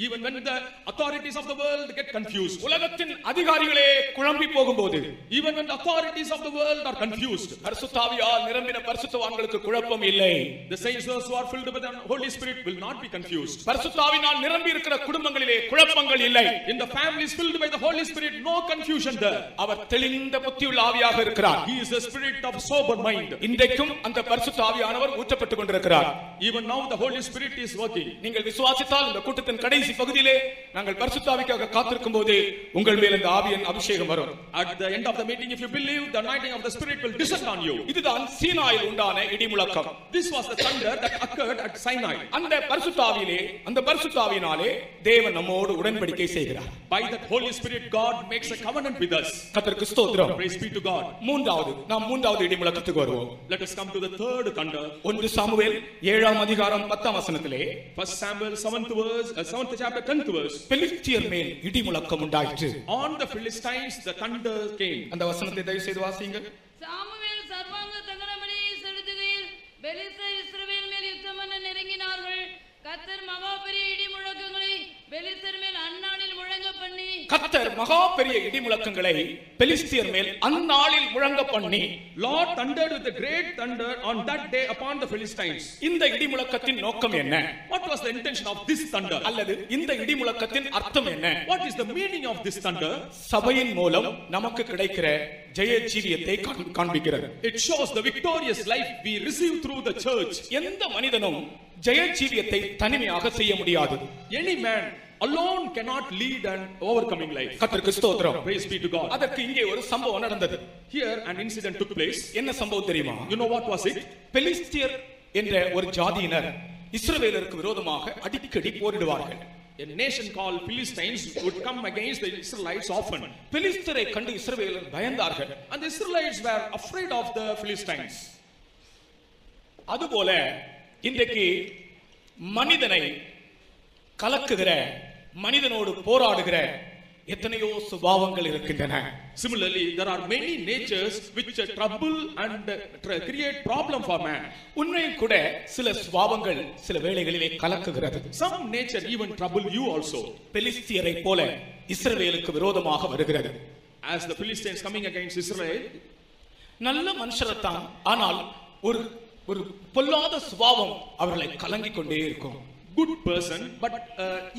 even when the authorities of the world get confused, உலகத்தின் அதிகாரிகளே குழம்பி போகும்போது, even when the authorities of the world are confused, பரிசுத்த ஆவியால் நிரம்பின பரிசுத்தவான்களுக்கு குழப்பம் இல்லை. the saints who are filled with the Holy Spirit will not be confused. பரிசுத்த ஆவியினால் நிரம்பி இருக்கிற குடும்பங்களிலே குழப்பங்கள் இல்லை. In the families filled by the Holy Spirit, no confusion there. அவர் தெளிந்த புத்தியுள்ள ஆவியாக இருக்கிறார். He is a spirit of sober mind. இன்றைக்கும் அந்த பரிசுத்த ஆவியானவர் ஊற்றப்பட்டுக் கொண்டிருக்கிறார். Even now the Holy Spirit is working. நீங்கள் விசுவாசித்தால் இந்த கூட்டத்தின் கடைசி பகுதியிலே நாங்கள் பரிசுத்த ஆவிக்காக காத்திருக்கும் போது உங்கள் மேல் இந்த ஆவியின் அபிஷேகம் வரும். At the end of the meeting, if you believe, the anointing of the Spirit will descend on you. இதுதான் சீனாயில் உண்டான இடிமுழக்கம். This was the thunder that occurred at Sinai. அந்த பரிசுத்த ஆவியிலே, அந்த பரிசுத்த ஆவியினாலே தேவன் நம்மோடு உடன்படிக்கை செய்கிறார். By that Holy Spirit, God makes a covenant with us. கர்த்தருக்கு ஸ்தோத்திரம். Praise be to God. மூன்றாவது இடிமுழக்கத்துக்கு வருவோம். Let us come to the third thunder. 1 Samuel 7ஆம் அதிகாரம் 10ஆம் வசனத்திலே, 1 Samuel 7th chapter 10th verse. பெலிஸ்தியர் மேல் இடிமுழக்கம் உண்டாயிற்று. On the Philistines the thunder came. அந்த வசனத்தை தயவு செய்து வாசிங்க. சாமுவேல் சர்வாங்க தகனபலியை செலுத்துகையில் பெலிஸ்தர் இஸ்ரவேல் மேல் யுத்தம் பண்ண நெருங்கினார்கள். கர்த்தர் மகா பெரிய இடி முழக்கங்களை பெலிஸ்தர் மேல் அந்நாளில் முழங்க பண்ணி, கர்த்தர் மகா பெரிய இடி முழக்கங்களை பெலிஸ்தியர் மேல் அந்நாளில் முழங்க பண்ணி, Lord thundered with a great thunder on that day upon the Philistines. இந்த இடி முழக்கத்தின் நோக்கம் என்ன? What was the intention of this thunder? அல்லது இந்த இடி முழக்கத்தின் அர்த்தம் என்ன? What is the meaning of this thunder? சபையின் மூலம் நமக்கு கிடைக்கிற ஜெய ஜீவியத்தை காண்பிக்கிறது. It shows the victorious life we receive through the church. எந்த மனிதனும் ஜெய ஜீவியத்தை தனிமையாக செய்ய முடியாது. Any man alone cannot lead an overcoming life. கர்த்தருக்கு ஸ்தோத்திரம். Praise be to God. அதற்கு இங்கே ஒரு சம்பவம் நடந்தது. Here an incident took place. என்ன சம்பவம் தெரியுமா? You know what was it? பெலிஸ்தியர் என்ற ஒரு ஜாதியினர் இஸ்ரவேலருக்கு விரோதமாக அடிக்கடி போரிடுவார்கள். A nation called Philistines would come against the Israelites often. பெலிஸ்தரை கண்டு இஸ்ரவேலர் பயந்தார்கள். And the Israelites were afraid of the Philistines. அதுபோல இன்றைக்கு மனிதனை கலக்குகிற, மனிதனோடு போராடுகிற எத்தனையோ சுபாவங்கள் இருக்கின்றன. Similarly, there are many natures which trouble and create problem for man. உன்னையும் கூட சில சுபாவங்கள் சில வேளைகளிலே கலக்குகிறது. Some nature even trouble you also. பெலிஸ்தியரை போல இஸ்ரவேலுக்கு விரோதமாக வருகிறது. As the Philistines coming against Israel, நல்ல மனுஷரத்தான், ஆனால் ஒரு ஒரு பொல்லாத சுபாவம் அவர்களை கலங்கிக் கொண்டே இருக்கும். good person, but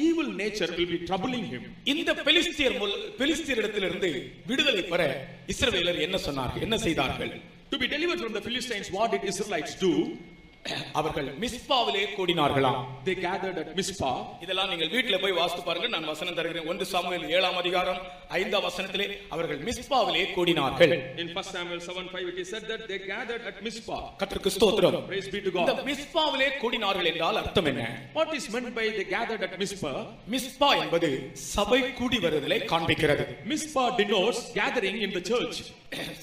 evil nature will be troubling him. இந்த பெலிஸ்தியரிடத்திலிருந்து விடுதலை பெற இஸ்ரவேலர் என்ன சொன்னார்கள், என்ன செய்தார்கள்? To be delivered from the Philistines, what did Israelites do? அவர்கள் மிஸ்பாவிலே கூடினார்களாம். They gathered at Mizpah. இதெல்லாம் நீங்கள் வீட்டில் போய் வாசித்து பாருங்க. நான் வசனம் தருகிறேன். 1 சாமுவேல் 7ஆம் அதிகாரம் 5ஆம் வசனத்திலே அவர்கள் மிஸ்பாவிலே கூடினார்கள். In 1 Samuel 7:5 it is said that they gathered at Mizpah. கர்த்தருக்கு ஸ்தோத்திரம். Praise be to God. இந்த மிஸ்பாவிலே கூடினார்கள் என்றால் அர்த்தம் என்ன? What is meant by they gathered at Mizpah? Misba என்பது சபை கூடி வருதலை காண்பிக்கிறது. Mizpah denotes gathering in the church.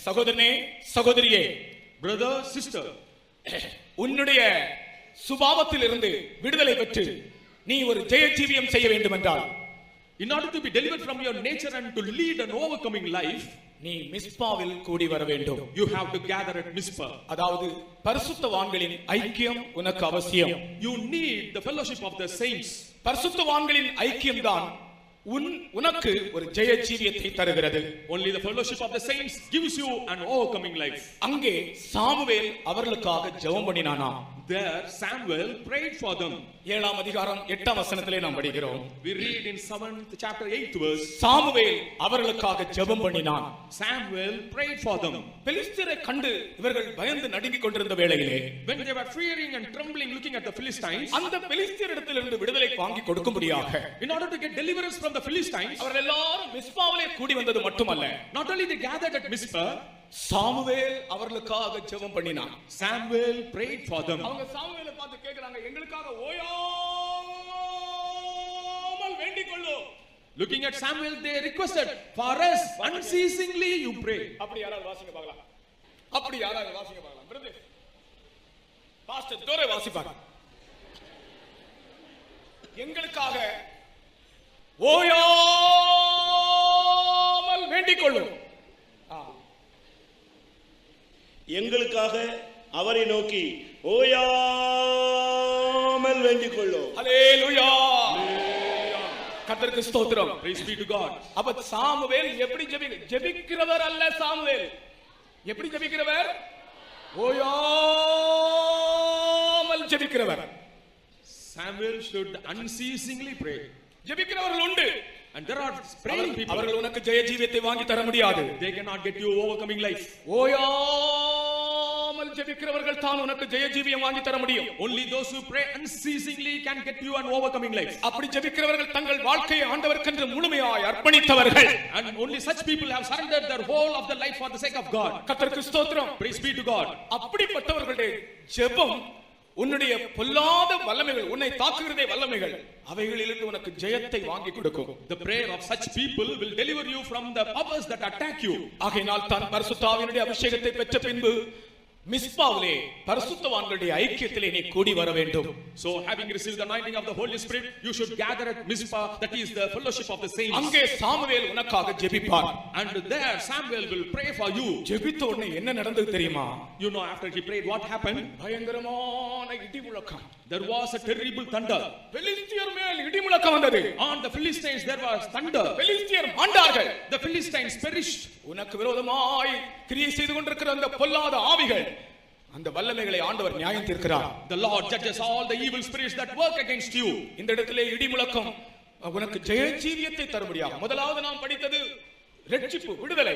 சகோதரனே, சகோதரியே, brother, sister, உன்னுடைய சுபாவத்தில் இருந்து விடுதலை பெற்று நீ ஒரு ஜெய ஜீவியம் செய்ய வேண்டும் என்றால், In order to be delivered from your nature and to lead an overcoming life, நீ மிஸ்பாவில் கூடி வர வேண்டும். you have to gather at Mizpah. அதாவது பரிசுத்தவான்களின் ஐக்கியம் உனக்கு அவசியம். You need the fellowship of the saints. பரிசுத்தவான்களின் ஐக்கியம் தான் உனக்கு ஒரு ஜெய ஜீவியத்தை தருகிறது. Only the fellowship of the saints gives you an overcoming life. அங்கே சாமுவேல் அவர்களுக்காக ஜெபம் பண்ணினானா. There Samuel prayed for them. 7ஆம் அதிகாரம் 8ஆம் வசனத்திலே நாம் படிக்கிறோம். We read in 7th chapter 8th verse. Samuel அவர்களுக்காக ஜெபம் பண்ணினான். Samuel prayed for them. பெலிஸ்தரை கண்டு இவர்கள் பயந்து நடுங்கிக் கொண்டிருந்த வேளையிலே, when they were fearing and trembling looking at the Philistines, அந்த பெலிஸ்தரிடத்திலிருந்து விடுதலை வாங்கி கொடுக்கும்படியாக, in order to get deliverance from the Philistines, அவர்கள் எல்லாரும் மிஸ்பாவிலே கூடி வந்தது மட்டுமல்ல, not only they gathered at Mizpah, Samuel அவர்களுக்காக ஜெபம் பண்ணினான். Samuel prayed for them. அவங்க சாமுவேலை பார்த்து கேக்குறாங்க, எங்களுக்காக ஓயாமல் வேண்டிக் கொள்ளு. Looking at Samuel, they requested, for us unceasingly you pray. அப்படி யாராவது வாசிங்க பார்க்கலாம். அப்படி யாராவது வாசிங்க பார்க்கலாம். பிரதர் பாஸ்டர் தோரை வாசிப்பாங்க. எங்களுக்காக ஓயாமல் வேண்டிக் கொள்ளு. எங்களுக்காக அவரை நோக்கி ஓயாமல் வேண்டிக் கொள்ளும். ஹல்லேலூயா. கர்த்தருக்கு ஸ்தோத்திரம். Praise be to God. அப்ப சாமுவேல் எப்படி ஜெபிக்கிறவர் அல்ல. சாமுவேல் எப்படி ஜெபிக்கிறவர்? ஓயாமல் ஜெபிக்கிறவர். Samuel should unceasingly pray. ஜெபிக்கிறவர்கள் உண்டு. And there are praying people. அவர்கள் உனக்கு ஜெய ஜீவியத்தை வாங்கி தர முடியாது. They cannot get you overcoming life. ஓயாமல் ஜெபிக்கிறவர்கள் தான் உனக்கு ஜெய ஜீவியம் வாங்கி தர முடியும். Only those who pray unceasingly can get you an overcoming life. அப்படி ஜெபிக்கிறவர்கள் தங்கள் வாழ்க்கையை ஆண்டவருக்கென்று முழுமையாய் அர்ப்பணித்தவர்கள். And only such people have surrendered their whole of their life for the sake of God. கர்த்தருக்கு ஸ்தோத்திரம். Praise be to God. அப்படிப்பட்டவர்களுடைய ஜெபம் உன்னுடைய பொல்லாத வல்லமைகள், உன்னை தாக்குகிறதே வல்லமைகள், அவைகளிலிருந்து உனக்கு ஜெயத்தை வாங்கி கொடுக்கும். The prayer of such people will deliver you from the powers that attack you. ஆகையினால் தான் பரிசுத்த ஆவியினுடைய அபிஷேகத்தை பெற்ற பின்பு மிஸ்பாவிலே பரிசுத்தவான்களுடைய ஐக்கியத்திலே நீ கூடி வர வேண்டும். So having received the anointing of the Holy Spirit, you should gather at Mizpah, that is the fellowship of the saints. அங்கே சாமுவேல் உனக்காக ஜெபிப்பார். And there Samuel will pray for you. ஜெபித்த உடனே என்ன நடந்தது தெரியுமா? You know, after he prayed, what happened? பயங்கரமான இடி முழக்கம். There was a terrible thunder. பெலிஸ்தியர் மேல் இடி முழக்கம் வந்தது. On the Philistines there was thunder. பெலிஸ்தியர் மாண்டார்கள். The Philistines perished. உனக்கு விரோதமாய் கிரியை செய்து கொண்டிருக்கிற அந்த பொல்லாத ஆவிகள், அந்த வல்லமைகளை ஆண்டவர் நியாயம் தீர்க்கிறார். The Lord judges all the evil spirits that work against you. இந்த இடத்திலே இடி முழக்கம் உனக்கு ஜெய ஜீவியத்தை தரும்படியாக, முதலாவது நாம் படித்தது ரட்சிப்பு, விடுதலை.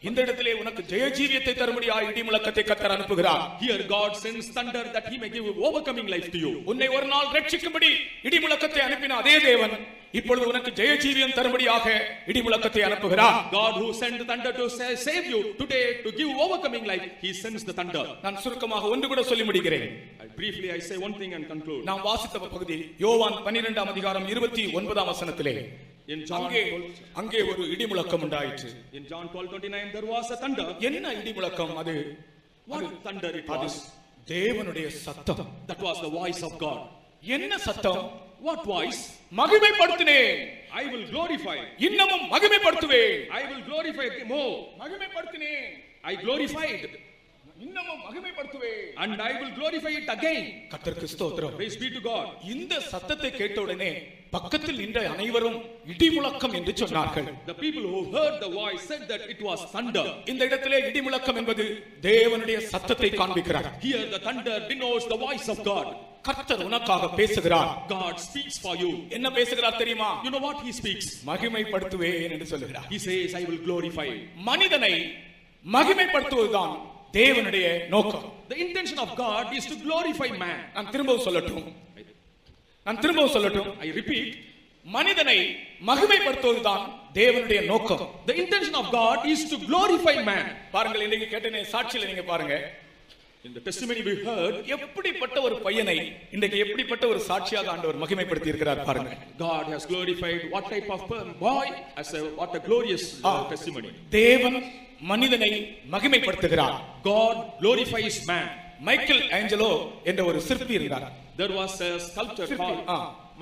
இந்த இடத்திலே உனக்கு ஜெய ஜீவியத்தை தரும்படியாக இடி முழக்கத்தை கர்த்தர் அனுப்புகிறார். Here God sends thunder that he may give overcoming life to you. உன்னை ஒரு நாள் ரட்சிக்கும்படி இடி முழக்கத்தை அனுப்பின அதே தேவன் இப்பொழுது உனக்கு ஜெய ஜீவியம் தரும்படியாக இடி முழக்கத்தை அனுப்புகிறார். God who sent the thunder to save you today, to give overcoming life, he sends the thunder. நான் சுருக்கமாக ஒன்று கூட சொல்லி முடிக்கிறேன். Briefly I say one thing and conclude. நாம் வாசித்த பகுதி யோவான் 12ஆம் அதிகாரம் 29ஆம் வசனத்திலே, In John அங்கே ஒரு இடி முழக்கம் உண்டாயிற்று. In John 12:29 there was a thunder. என்ன இடி முழக்கம் அது? What thunder it was? தேவனுடைய சத்தம். That was the voice of God. என்ன சத்தம்? What voice? மகிமைப்படுத்தினேன். I will glorify. இன்னமும் மகிமைப்படுத்துவேன். I will glorify more. மகிமைப்படுத்தினேன். I glorified. இன்னமும் மகிமைப்படுத்துவேன். And I will glorify it again. கர்த்தருக்கு ஸ்தோத்திரம். Praise be to God. இந்த சத்தத்தை கேட்ட உடனே பக்கத்தில் நின்ற அனைவரும் இடி முழக்கம் என்று சொன்னார்கள். The people who heard the voice said that it was thunder. இந்த இடத்திலே இடி முழக்கம் என்பது தேவனுடைய சத்தத்தை காண்பிக்கிறார். Here the thunder denotes the voice of God. கர்த்தர் உனக்காக பேசுகிறார். God speaks for you. என்ன பேசுகிறார் தெரியுமா? You know what he speaks? மகிமைப்படுத்துவேன் என்று சொல்கிறார். He says I will glorify. மனிதனை மகிமைப்படுத்துவதுதான் தேவனுடைய நோக்கம். The intention of God is to glorify man. நான் திரும்பவும் சொல்லட்டும். I repeat, மனிதனை மகிமைப்படுத்துவதுதான் தேவனுடைய நோக்கம். the intention of God is to glorify man. பாருங்கள், இன்னைக்கு கேட்டனே சாட்சியில நீங்க பாருங்க, In the testimony we heard, எப்படிப்பட்ட ஒரு பையனை இன்றைக்கு எப்படிப்பட்ட ஒரு சாட்சியாக ஆண்டவர் மகிமைப்படுத்தி இருக்கிறார் பாருங்க. God has glorified what type of boy as what a glorious testimony. தேவன் மனிதனை மகிமைப்படுத்துகிறார். God glorifies man. Michael Angelo என்ற ஒரு சிற்பி இருந்தார். There was a sculptor called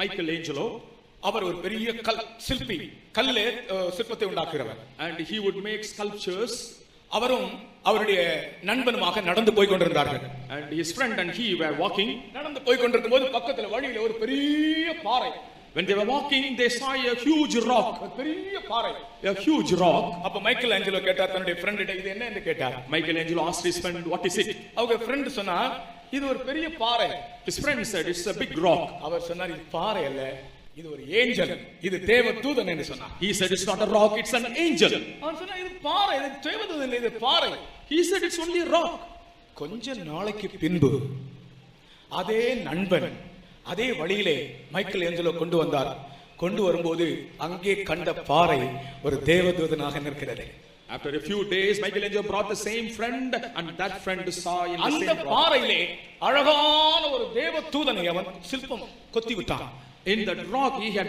Michelangelo. அவர் ஒரு பெரிய கல் சிற்பி, கல்லே சிற்பத்தை உண்டாக்குகிறவர். And he would make sculptures. அவரும் அவருடைய நண்பனுமாக நடந்து போய் கொண்டிருந்தார்கள். And his friend and he were walking. நடந்து போய் கொண்டிருக்கும் போது பக்கத்துல வழியில ஒரு பெரிய பாறை. When they were walking, they saw a huge rock. ஒரு பெரிய பாறை, A huge rock. அப்ப மைக்கேல் ஆஞ்சலோ கேட்டார் தன்னுடைய ஃப்ரெண்ட், இது என்ன என்று கேட்டார். Michelangelo asked his friend, what is it? அவங்க ஃப்ரெண்ட் சொன்னா, இது ஒரு பெரிய பாறை. His friend said, it's a big rock. அவர் சொன்னார், இது பாறை அல்ல, இது ஒரு ஏஞ்சல், இது தேவதூதன் என்று சொன்னார். He said, it's not a rock, it's an angel. அவன் சொன்னா, இது பாறை, இது தேவதூதன் இல்லை, இது பாறை. He said, it's only a rock. கொஞ்ச நாளைக்கு பின்பு அதே நண்பன் அதே வழியிலே மைக்கேல் ஏஞ்சலோ கொண்டு வந்தார். கொண்டு வரும்போது அங்கே கண்ட பாறை ஒரு தேவதூதனாக நிற்கிறது. After a few days, Michelangelo brought the same friend, and that friend saw in the அந்த same rock. பாறையிலே அழகான ஒரு தேவதூதனை அவன் சிற்பம் கொத்தி விட்டான். In that rock, he had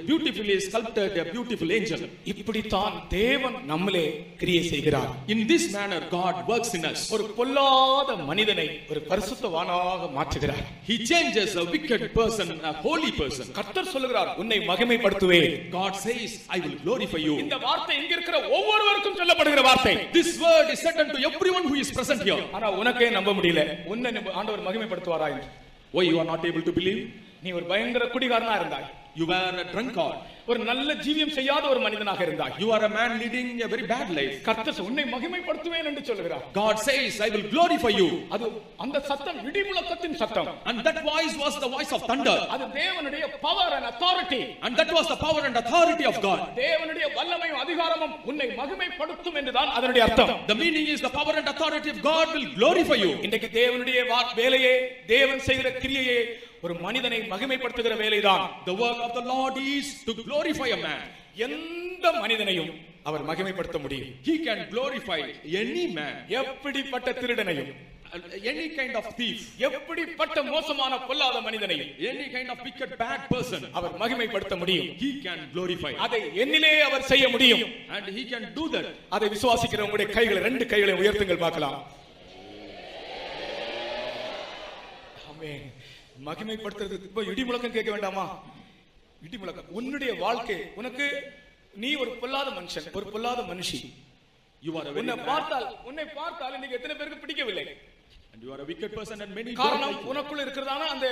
beautifully sculpted a beautiful angel. இப்படித்தான் தேவன் நம்மிலே கிரியை செய்கிறார். In this manner, God works in us. ஒரு பொல்லாத மனிதனை ஒரு பரிசுத்தவானாக மாற்றுகிறார். He changes a wicked person, a holy person. கர்த்தர் சொல்லுகிறார், உன்னை மகிமைப்படுத்துவேன். God says, I will glorify you. இந்த வார்த்தை இங்க இருக்கிற ஒவ்வொருவருக்கும் சொல்லப்படுகிற வார்த்தை. This word is said unto everyone who is present here. ஆனா உனக்கே நம்ப முடியல, உன்னை ஆண்டவர் மகிமைப்படுத்துவாரா என்று. Why you are not able to believe? நீ ஒரு பயங்கர குடிகாரனா இருந்தாய். You were a drunkard. ஒரு நல்ல ஜீவியம் செய்யாத ஒரு மனிதனாக இருந்தாய். You are a man leading a very bad life. கர்த்தர் உன்னை மகிமைப்படுத்துவேன் என்று சொல்கிறார். God says, I will glorify you. அது அந்த சத்தம் இடிமுழக்கத்தின் சத்தம். And that voice was the voice of thunder. அது தேவனுடைய power and authority. And that was the power and authority of God. தேவனுடைய வல்லமையும் அதிகாரமும் உன்னை மகிமைப்படுத்தும் என்றுதான் அதனுடைய அர்த்தம். The meaning is the power and authority of God will glorify you. இன்றைக்கு தேவனுடைய வேலையே, தேவன் செய்கிற கிரியையே ஒரு மனிதனை மகிமைப்படுத்துகிற வேலைதான். The work of the Lord is to glorify a man. எந்த மனிதனையும் அவர் மகிமைப்படுத்த முடியும். He can glorify any man. எப்படிப்பட்ட திருடனையும், any kind of thief, எப்படிப்பட்ட மோசமான பொல்லாத மனிதனையும், any kind of wicked bad person, அவர் மகிமைப்படுத்த முடியும். he can glorify. அதை என்னிலே அவர் செய்ய முடியும். And he can do that. அதை விசுவாசிக்கிற உங்களுடைய கைகளை, ரெண்டு கைகளை உயர்த்துங்கள் பார்க்கலாம். ஆமென். மகிமைப்படுத்துறதுக்கு இப்போ இடி முழக்கம் கேட்க வேண்டாமா? இடி முழக்கம். உன்னுடைய வாழ்க்கை, உனக்கு நீ ஒரு பொல்லாத மனுஷன், ஒரு பொல்லாத மனுஷி. You are a very உன்னை bad, பார்த்தால் இன்னைக்கு எத்தனை பேருக்கு பிடிக்கவில்லை? and you are a wicked person and many don't காரணம் like you. உனக்குள்ள இருக்கிறதான அந்த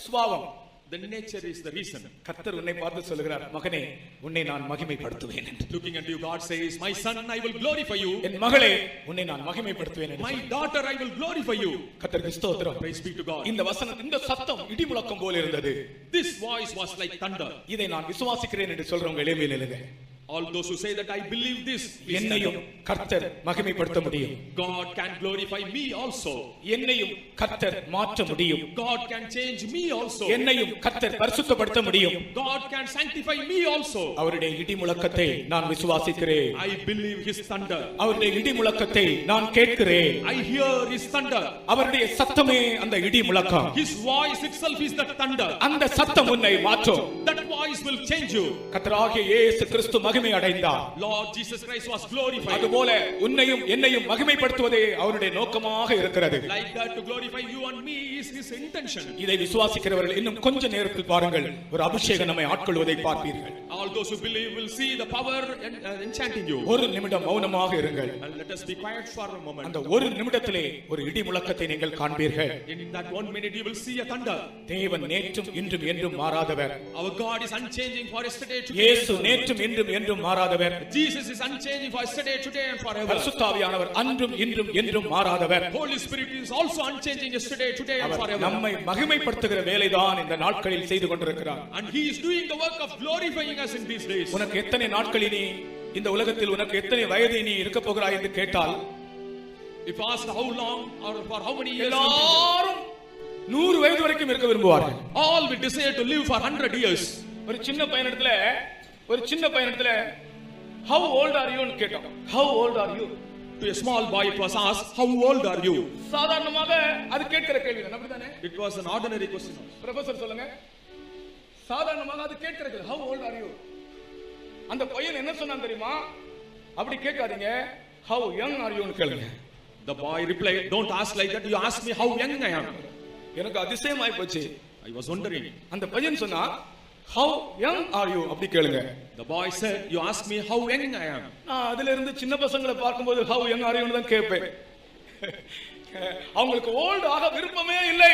சுபாவம். The nature is the reason. கர்த்தர் உன்னை பார்த்து சொல்கிறார், மகனே உன்னை நான் மகிமைப்படுத்துவேன் என்று. Looking at you, God says, my son, I will glorify you. என் மகளே உன்னை நான் மகிமைப்படுத்துவேன் என்று. My daughter, I will glorify you. கர்த்தருக்கு ஸ்தோத்திரம். Praise be to God. இந்த வசனம், இந்த சத்தம் இடி முழக்கம் போல இருந்தது. This voice was like thunder. இதை நான் விசுவாசிக்கிறேன் என்று சொல்றவங்க எளிமையில் எழுங்க. All those who say that I believe this, என்னையும் கர்த்தர் மகிமைப்படுத்த முடியும். God can glorify me also. என்னையும் கர்த்தர் மாற்ற முடியும். God can change me also. என்னையும் கர்த்தர் பரிசுத்தப்படுத்த முடியும். God can sanctify me also. அவருடைய இடி முழக்கத்தை நான் விசுவாசிக்கிறேன். I believe his thunder. அவருடைய இடி முழக்கத்தை நான் கேட்கிறேன். I hear his thunder. அவருடைய சத்தமே அந்த இடி முழக்கம். His voice itself is that thunder. அந்த சத்தம் உன்னை மாற்றும். That voice will change you. கர்த்தராகிய இயேசு கிறிஸ்து மகிமை அடைந்தார். Lord Jesus Christ was glorified. அதுபோல உன்னையும் என்னையும் மகிமைப்படுத்துவதே அவருடைய நோக்கமாக இருக்கிறது. Like that, to glorify you and me is his intention. இதை விசுவாசிக்கிறவர்கள் இன்னும் கொஞ்ச நேரத்தில் பாருங்கள், ஒரு அபிஷேகம் நம்மை ஆட்கொள்வதை பார்ப்பீர்கள். All those who believe will see the power enchanting you. ஒரு நிமிடம் மௌனமாக இருங்கள். And let us be quiet for a moment. அந்த ஒரு நிமிடத்திலே ஒரு இடி முழக்கத்தை நீங்கள் காண்பீர்கள். In that 1 minute you will see a thunder. தேவன் நேற்றும் இன்றும் என்றும் மாறாதவர். Our God is unchanging for yesterday, today. இயேசு நேற்றும் இன்றும் என்றும் மாறாதவர். Jesus is unchanging for yesterday, today and forever. பரிசுத்த ஆவியானவர் அன்றும் இன்றும் என்றும் மாறாதவர். Holy Spirit is also unchanging yesterday, today and our forever. நம்மை மகிமைப்படுத்துகிற வேலைதான் இந்த நாட்களில் செய்து கொண்டிருக்கிறார். And he is doing the work of glorifying us in these days. உனக்கு எத்தனை நாட்களில் நீ இந்த உலகத்தில், உனக்கு எத்தனை வயது நீ இருக்க போகிறாய் என்று கேட்டால், If asked how long or for how many years, எல்லாரும் 100 வயது வரைக்கும் இருக்க விரும்புவார்கள். all will desire to live for 100 years. ஒரு சின்ன பையனிடத்துல how old are you ன்னு கேட்டோம். How old are you? To a small boy it was asked, how old are you? சாதாரணமாக அது கேட்கிற கேள்வி தான், அப்படிதானே? It was an ordinary question. Professor சொல்லுங்க, சாதாரணமாக அது கேட்கிற கேள்வி, how old are you? அந்த பையன் என்ன சொன்னான் தெரியுமா? அப்படி கேட்காதீங்க, how young are you ன்னு கேளுங்க. The boy replied, don't ask like that, you ask me how young I am. எனக்கு அதிசயமாய் போச்சு. I was wondering. அந்த பையன் சொன்னா, how young are you அப்படி கேளுங்க. The boy said, you ask me how young I am. நான் அதுல இருந்து சின்ன பசங்களை பார்க்கும்போது how young are you ன்னு தான் கேட்பேன். அவங்களுக்கு ஓல்ட் ஆக விருப்பமே இல்லை.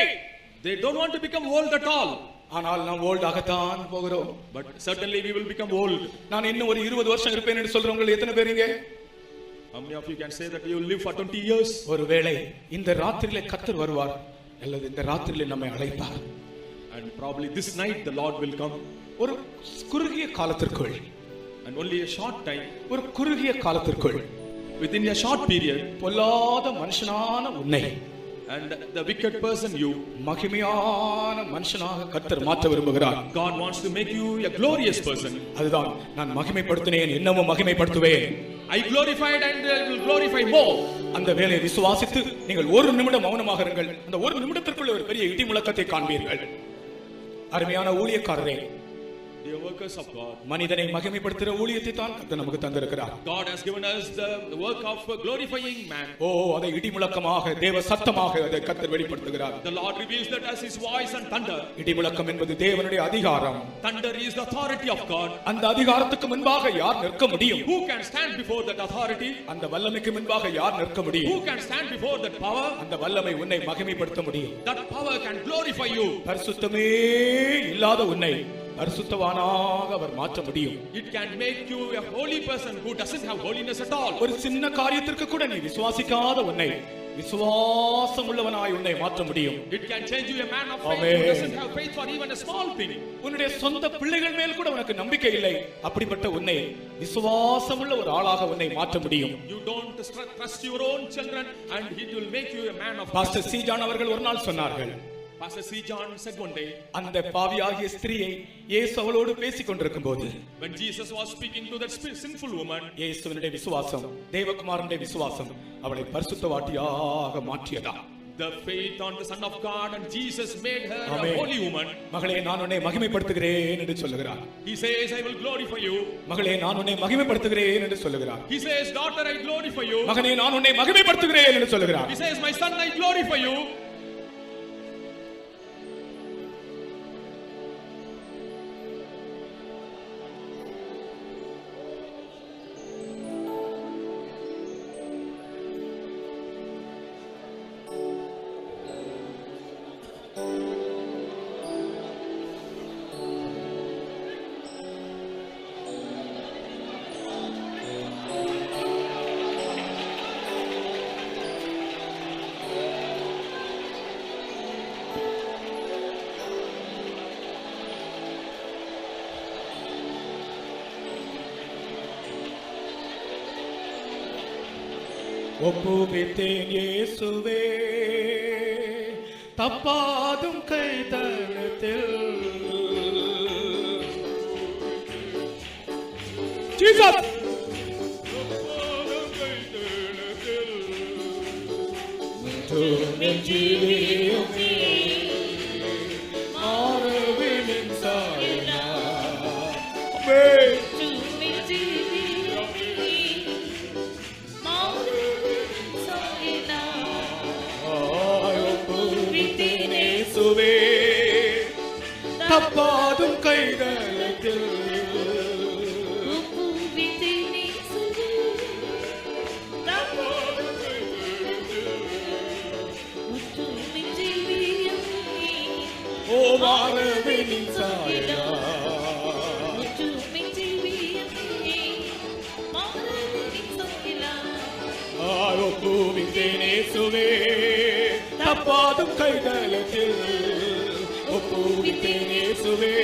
They don't want to become old at all. ஆனால் நாம் ஓல்ட் ஆகத்தான் போகிறோம். But certainly we will become old. நான் இன்னும் ஒரு 20 வருஷம் இருப்பேன் என்று சொல்றவங்க எத்தனை பேருங்க? How many of you can say that you will live for 20 years? ஒருவேளை இந்த ராத்திரியிலே கர்த்தர் வருவார் அல்லது இந்த ராத்திரியிலே நம்மை அழைப்பார். And probably this night the Lord will come. ஒரு குறுகிய காலத்திற்குள், And only a short time, ஒரு குறுகிய காலத்திற்குள் within a short period, பொல்லாத மனுஷனான உன்னை and the wicked person you, மகிமையான மனுஷனாக கர்த்தர் மாற்ற விரும்புகிறார். God wants to make you a glorious person. அதுதான் நான் மகிமைப்படுத்தினேன், இன்னமும் மகிமைப்படுத்துவேன். I glorified and I will glorify more. அந்த வேலையை விசுவாசித்து நீங்கள் ஒரு நிமிடம் மௌனமாக இருங்கள். அந்த ஒரு நிமிடத்திற்குள்ள ஒரு பெரிய இடி முழக்கத்தை காண்பீர்கள். அருமையான ஊழியக்காரரே, Dear workers of God, மனிதனை மகிமைப்படுத்துகிற ஊழியத்தை தான் கர்த்தர் நமக்கு தந்திருக்கிறார். God has given us the work of glorifying man. அதை இடி முழக்கமாக, தேவ சத்தமாக அதை கர்த்தர் வெளிப்படுத்துகிறார். The Lord reveals that as his voice and thunder. இடி முழக்கம் என்பது தேவனுடைய அதிகாரம். Thunder is the authority of God. அந்த அதிகாரத்துக்கு முன்பாக யார் நிற்க முடியும்? Who can stand before that authority? அந்த வல்லமைக்கு முன்பாக யார் நிற்க முடியும்? Who can stand before that power? அந்த வல்லமை உன்னை மகிமைப்படுத்த முடியும். That power can glorify you. பரிசுத்தமே இல்லாத உன்னை பரிசுத்தவானாக அவர் மாற்ற முடியும். It can make you a holy person who doesn't have holiness at all. ஒரு சின்ன காரியத்திற்கு கூட நீ விசுவாசிக்காத உன்னை விசுவாசம் உள்ளவனாய் உன்னை மாற்ற முடியும். It can change you a man of faith who doesn't have faith for even a small thing. உன்னுடைய சொந்த பிள்ளைகள் மேல் கூட உனக்கு நம்பிக்கை இல்லை, அப்படிப்பட்ட உன்னை விசுவாசம் உள்ள ஒரு ஆளாக உன்னை மாற்ற முடியும். You don't trust your own children and it will make you a man of faith. Pastor C John அவர்கள் ஒரு நாள் சொன்னார்கள், Pastor C. John said one day, அந்த பாவியாகிய ஸ்திரியை இயேசு அவளோடு பேசிக் கொண்டிருக்கும் போது, when Jesus was speaking to that sinful woman, இயேசுவினுடைய விசுவாசம், தேவகுமாரனுடைய விசுவாசம் அவளை பரிசுத்தவாட்டியாக மாற்றியதா. The faith on the Son of God and Jesus made her Amen. a holy woman. மகளே, நான் உன்னை மகிமைப்படுத்துகிறேன் என்று சொல்லுகிறார். He says, I will glorify you. மகளே, நான் உன்னை மகிமைப்படுத்துகிறேன் என்று சொல்லுகிறார். He says, daughter, I glorify you. மகனே, நான் உன்னை மகிமைப்படுத்துகிறேன் என்று சொல்லுகிறார். He says, my son, I glorify you. ஒப்புவித்தேன் இயேசுவே தப்பாதும் கைதளத்தில். ஜீசஸ் மாறவினின் சாயலா. தப்பாதும் கைதளத்தில் ஓ மாறவினின் சாயலா. ஒப்புவித்தேன் இயேசுவே தப்பாதும் கைதளத்தில். ஒப்புவித்தேன் இயேசுவே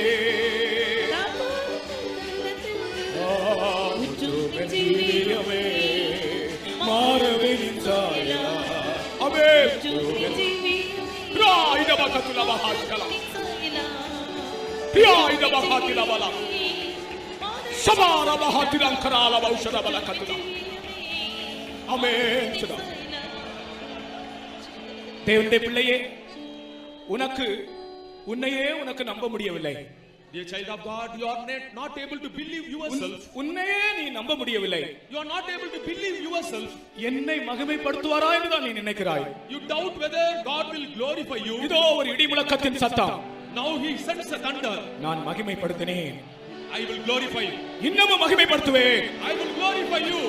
ஜீவியமே மாறவினின் சாயலா. ஆமென். ராயித பக்கத்துல பஹாத்கலா. ராயித பஹாத்கலா பலா. சபார பஹாத்கலா கரால பௌஷர பலகத்துலா. ஆமென். தேவனுடைய பிள்ளையே, உன்னையே உனக்கு நம்ப முடியவில்லை. Dear child of God, you are not able to believe yourself. உன்னையே நீ நம்ப முடியவில்லை. You are not able to believe yourself. என்னை மகிமைப்படுத்துவாரா என்று தான் நீ நினைக்கிறாய். You doubt whether God will glorify you. இதோ ஒரு இடி முழக்கத்தின் சத்தம். Now he sends a thunder. நான் மகிமைப்படுத்தினேன், I will glorify you. இன்னமும் மகிமைப்படுத்துவேன். I will glorify you.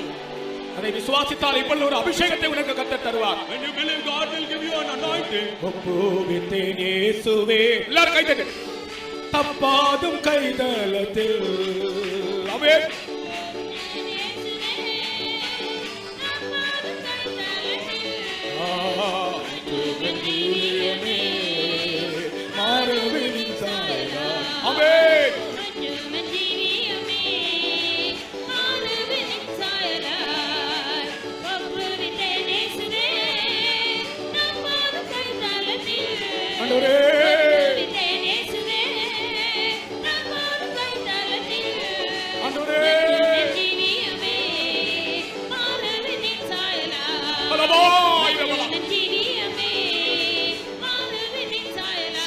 அதை விசுவாசித்தால் இப்பொழுது ஒரு அபிஷேகத்தை உனக்கு கர்த்தர் தருவார். When you believe, God will give you an anointing. ஒப்புவித்தேன் இயேசுவே. எல்லாரும் கை தட்டு. தப்பாதும் கைதலத்தில். ஆமென். ஆமென். ஆண்டவரே, ஆண்டவரே, பலவாய் ரபலா.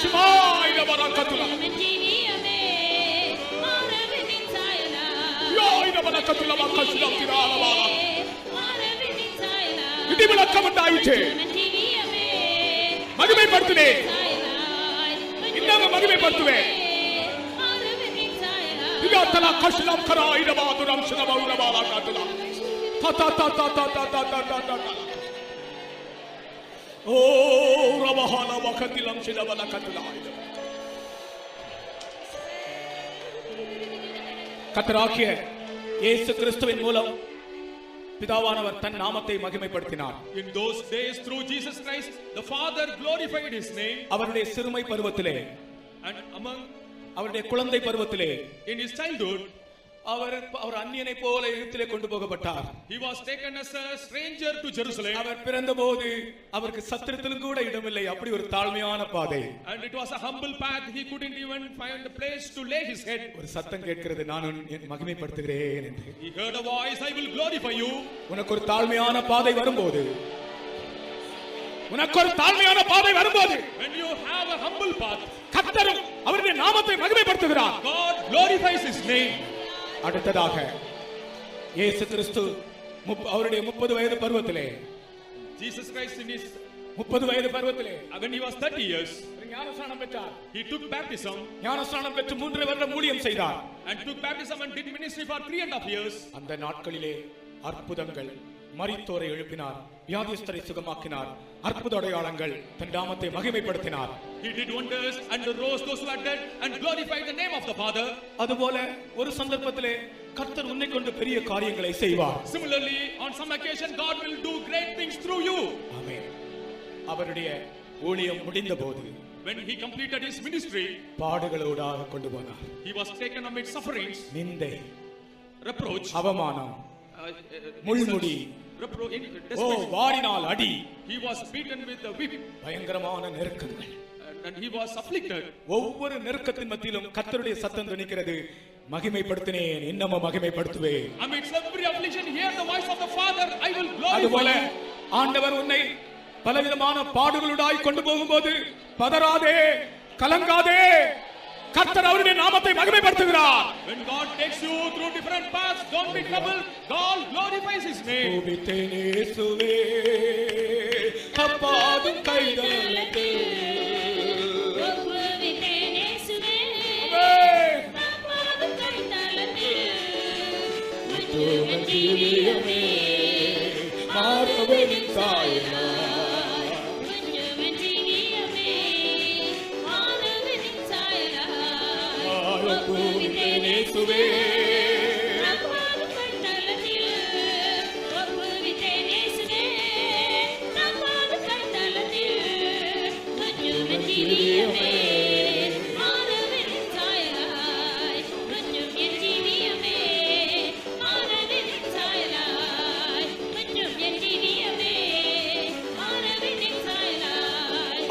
சிமாய் ரபலா கத்துலா. யோய் ரபலா கத்துலா மக்கசுலா திராலவா. இடி விளக்கம் உண்டாயிற்று. மகிமைப்படுத்துவேன், இன்னமும் மகிமைப்படுத்துவேன். இதத்தல கஷ்லம் கராய் ரபாதுரம் சினபௌரபாலா காத்துலா. தா தா தா தா தா தா தா தா தா தா. ஓ ரபஹால வகதிலம் சினபல கத்துலா. கர்த்தராகிய இயேசு கிறிஸ்துவின் மூலம் பிதாவானவர் தன் நாமத்தை மகிமைப்படுத்தினார். In those days, through Jesus Christ, the Father glorified His name. அவருடைய சிறுமை பருவத்திலே, And among, அவருடைய குழந்தை பருவத்திலே, in his childhood, அவர் அந்நியனை போல எகிப்திலே கொண்டு போகப்பட்டார். he was taken as a stranger to Jerusalem. அவர் பிறந்தபோது அவருக்கு சத்திரத்திலும் கூட இடமில்லை. அப்படி ஒரு தாழ்மையான பாதை. And it was a humble path. He couldn't even find a place to lay his head. ஒரு சத்தம் கேட்கிறது, நான் உன்னை மகிமைப்படுத்துகிறேன் என்று. He heard a voice, I will glorify you. உனக்கு ஒரு தாழ்மையான பாதை வரும்போது, உனக்கு ஒரு தாழ்மையான பாதை வரும்போது, When you have a humble path, கர்த்தர் அவருடைய நாமத்தை மகிமைப்படுத்துகிறார். God glorifies His name. அடுத்ததாக இயேசு கிறிஸ்து அவருடைய 30 வயது பருவத்திலே, Jesus Christ in his, 30 வயது பருவத்திலே when he was 30 years, ஞானஸ்நானம் பெற்றார். he took baptism ஞானஸ்நானம் பெற்று 3 வருடம் ஊழியம் செய்தார். and took baptism and did ministry for 3.5 years. அந்த நாட்களிலே அற்புதங்கள், மரித்தோரை எழுப்பினார், வியாதிஸ்தரை சுகமாக்கினார், அற்புத அடையாளங்கள், தன் நாமத்தை மகிமைப்படுத்தினார். He did wonders and rose those who are dead and glorified the name of the Father. அதுபோல ஒரு சந்தர்ப்பத்திலே கர்த்தர் உன்னை கொண்டு பெரிய காரியங்களை செய்வார். Similarly, on some occasion, God will do great things through you. ஆமென். அவருடைய ஊழியம் முடிந்தபோது When he completed his ministry, பாடுகளோடாக கொண்டு போனார். he was taken amid sufferings, நிந்தை, reproach, அவமானம், முள்முடி, ஓ வாரினால் அடி, he was beaten with a whip, பயங்கரமான நெருக்கங்கள். and he was afflicted. ஒவ்வொரு நெருக்கத்தின் மத்தியிலும் கர்த்தருடைய சத்தம் துணிக்கிறது, மகிமைப்படுத்தினேன், இன்னமும் மகிமைப்படுத்துவேன். Amidst every affliction, hear the voice of the Father, I will அதுபோல glorify you. ஆண்டவர் உன்னை பலவிதமான பாடுகளுடாய் கொண்டு போகும்போது பதறாதே, கலங்காதே, கர்த்தர் அவருடைய நாமத்தை மகிமைப்படுத்துகிறார். When God takes you through different paths, don't be troubled. God glorifies His name. கோபித்தேன் இயேசுவே, தப்பாதும் கைதலத்தில். மாறுவனின் சாயலா. கோபித்தேன் இயேசுவே,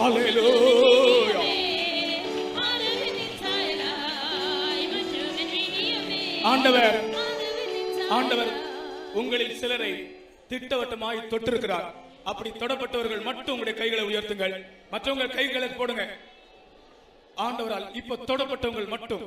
அல்லேலூயா. ஆண்டவர் உங்களில் சிலரை திட்டவட்டமாய் தொட்டிருக்கிறார். அப்படி தொடப்பட்டவர்கள் மட்டும் உங்களுடைய கைகளை உயர்த்துங்கள், மற்றவங்க கைகளை போடுங்க. ஆண்டவரால் இப்ப தொடப்பட்டவங்க மட்டும்.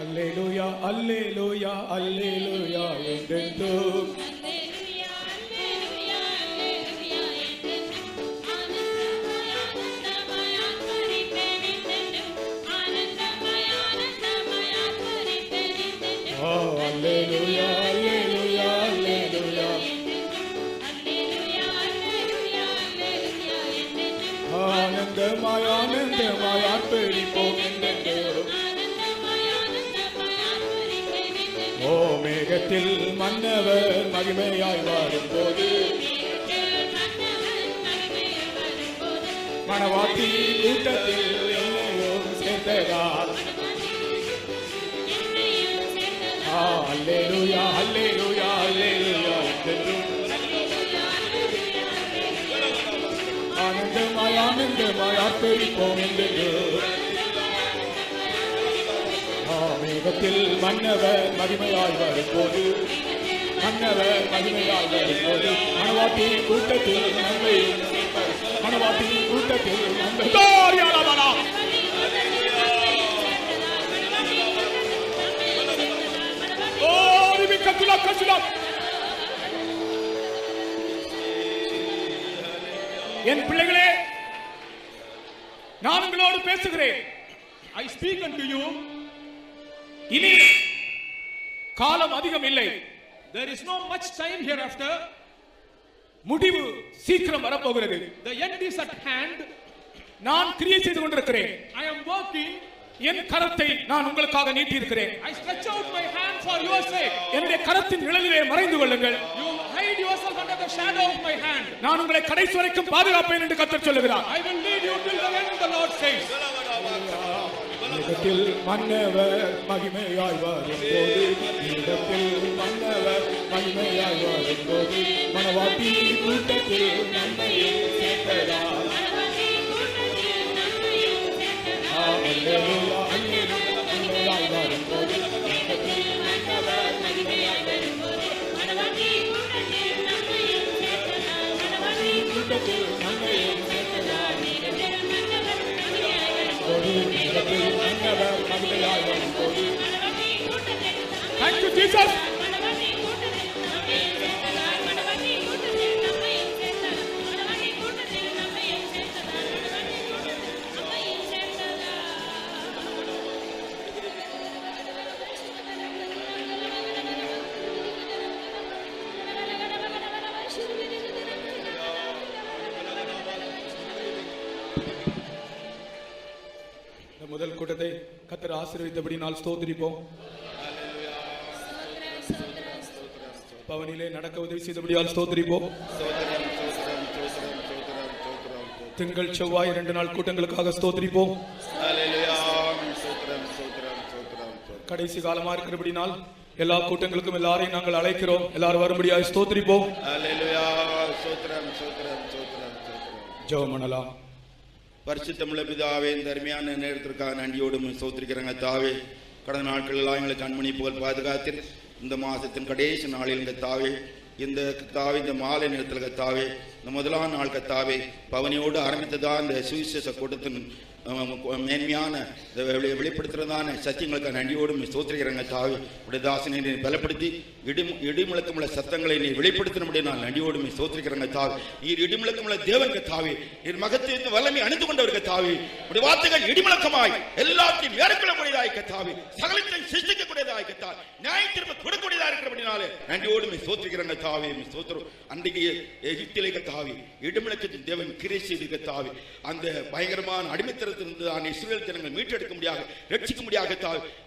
அல்லேலூயா அல்லேலூயா அல்லேலூயா என்றென்றும் அல்லேலூயா அல்லேலூயா அல்லேலூயா என்றென்றும் ஆனந்தமாய் ஆனந்தமாய் ஆர்ப்பரிப்பேன் என்றென்றும் ஆனந்தமாய் ஆனந்தமாய் ஆர்ப்பரிப்பேன் என்றென்றும் ஓ அல்லேலூயா அல்லேலூயா அல்லேலூயா அல்லேலூயா அல்லேலூயா அல்லேலூயா என்றென்றும் ஆனந்தமாய் ஆனந்தமாய் ஆர்ப்பரிப்போம் என்றென்றும் ஆனந்தமாய் ஆனந்தமாய் ஆர்ப்பரிப்பேன் என்றென்றும் ஓ மேகத்தில் மன்னவர் மகிமையாய் வரும்போது மணவாட்டி கூட்டத்தில் என்னையும் சேர்த்ததால் அல்லேலூயா அல்லேலூயா அல்லேலூயா என்றென்றும் ஆனந்தமாய் ஆனந்தமாய் ஆர்ப்பரிப்போம் என்றென்றும் மேகத்தில் மன்னவர் மகிமையாய் வரும்போது மன்னவர் மகிமையாய் வரும்போது மணவாட்டி கூட்டத்தில் நன்மையும் மணவாட்டி கூட்டத்தில் நன்மை என் பிள்ளைகளே, நான் உங்களோடு பேசுகிறேன். I speak unto you. இனி காலம் அதிகம் இல்லை. There is no much time hereafter. முடிவு சீக்கிரம் வரப்போகிறது. The end is at hand. நான் கிரியை செய்து கொண்டிருக்கிறேன். I am working. என் கரத்தை நான் உங்களுக்காக நீட்டி இருக்கிறேன். I stretch out my hand for your sake. என்னுடைய கரத்தின் நிழலிலே மறைந்து கொள்ளுங்கள். You hide yourself under the shadow of my hand. நான் உங்களை கடைசி வரைக்கும் பாதுகாப்பேன் என்று கர்த்தர் சொல்லுகிறார். I will lead you till the end, the Lord says. இடத்தில் மன்னவர் மகிமையாய் வரும்போது இடத்தில் மன்னவர் மகிமையாய் வரும்போது மணவாட்டி கூட்டத்தில் நன்மையும் சேர்த்ததால் அல்லேலூயா அல்லேலூயா அல்லேலூயாய் வரும்போது இடத்தில் மன்னவர் மகிமையாய் வரும்போது மணவாட்டி கூட்டத்தில் நன்மையும் சேர்த்ததால் கூட்டத்தில் நன்மையும் சேர்த்ததால் Thank you, Jesus. முதல் கூட்டத்தை கர்த்தர் ஆசீர்வதித்தபடி நாள் ஸ்தோத்திரிப்போம். பவனிலே நடக்க உதவி செய்தபடியால் ஸ்தோத்திரிப்போம். திங்கள் செவ்வாய் 2 நாள் கூட்டங்களுக்காக ஸ்தோத்திரிப்போம். கடைசி காலமா இருக்கிறபடினால் எல்லா கூட்டங்களுக்கும் எல்லாரையும் நாங்கள் அழைக்கிறோம். எல்லாரும் வரும்படியாக ஸ்தோத்திரிப்போம். ஜெபம் பண்ணலாம். பரிசுத்தமுள்ள பிதாவே, இந்த அருமையான நேரத்திற்காக நன்றியோடு ஸ்தோத்திரிக்கிறேங்க தாவே. கடந்த நாட்கள் எல்லாம் எங்களை கண்மணி போல் பாதுகாத்து இந்த மாதத்தின் கடைசி நாளில் கத்தாவே, இந்த கத்தாவே இந்த மாலை நேரத்தில் கத்தாவே, இந்த முதலாம் நாள் கத்தாவே பவனியோடு ஆரம்பித்ததா இந்த சுவிசேஷ கூட்டத்தின் மேன்மையான வெளிப்படுத்துறதான சத்தியங்களுக்கு நன்றியோடு ஸ்தோத்திரிக்கிறேங்க தாவே. உடைய தாசனை நீ பலப்படுத்தி இடிமுழக்கமுள்ள சத்தங்களை நீ வெளிப்படுத்தினபடியே நான் நன்றியோடு ஸ்தோத்திரிக்கிறேங்க தாவே. நீர் இடிமுழக்கமுள்ள தேவன் கத்தாவே, நீர் மகத்தின் வல்லமை அணிந்து கொண்டவர் கத்தாவே. உடைய வார்த்தைகள் இடிமுழக்கமாய் எல்லாத்தையும் மேற்கொள்ளக்கூடியதாய் கத்தாவே, சகலத்தையும் சிருஷ்டிக்கக்கூடியதாய் கத்தாவே, நியாயத்திற்கு கொடுக்கக்கூடியதா இருக்கிறபடினாலே நன்றியோடு ஸ்தோத்திரிக்கிறேங்க தாவே. ஸ்தோத்திரம். அன்றைக்கு எகிப்திலே கத்தாவே இடிமுழக்கத்தின் தேவன் கிரியை செய்து கத்தாவே, அந்த பயங்கரமான அடிமைத்தர இஸ்ரவேல் ஜனங்கள் மீட்டெடுக்க முடியாது, ரட்சிக்க முடியாது,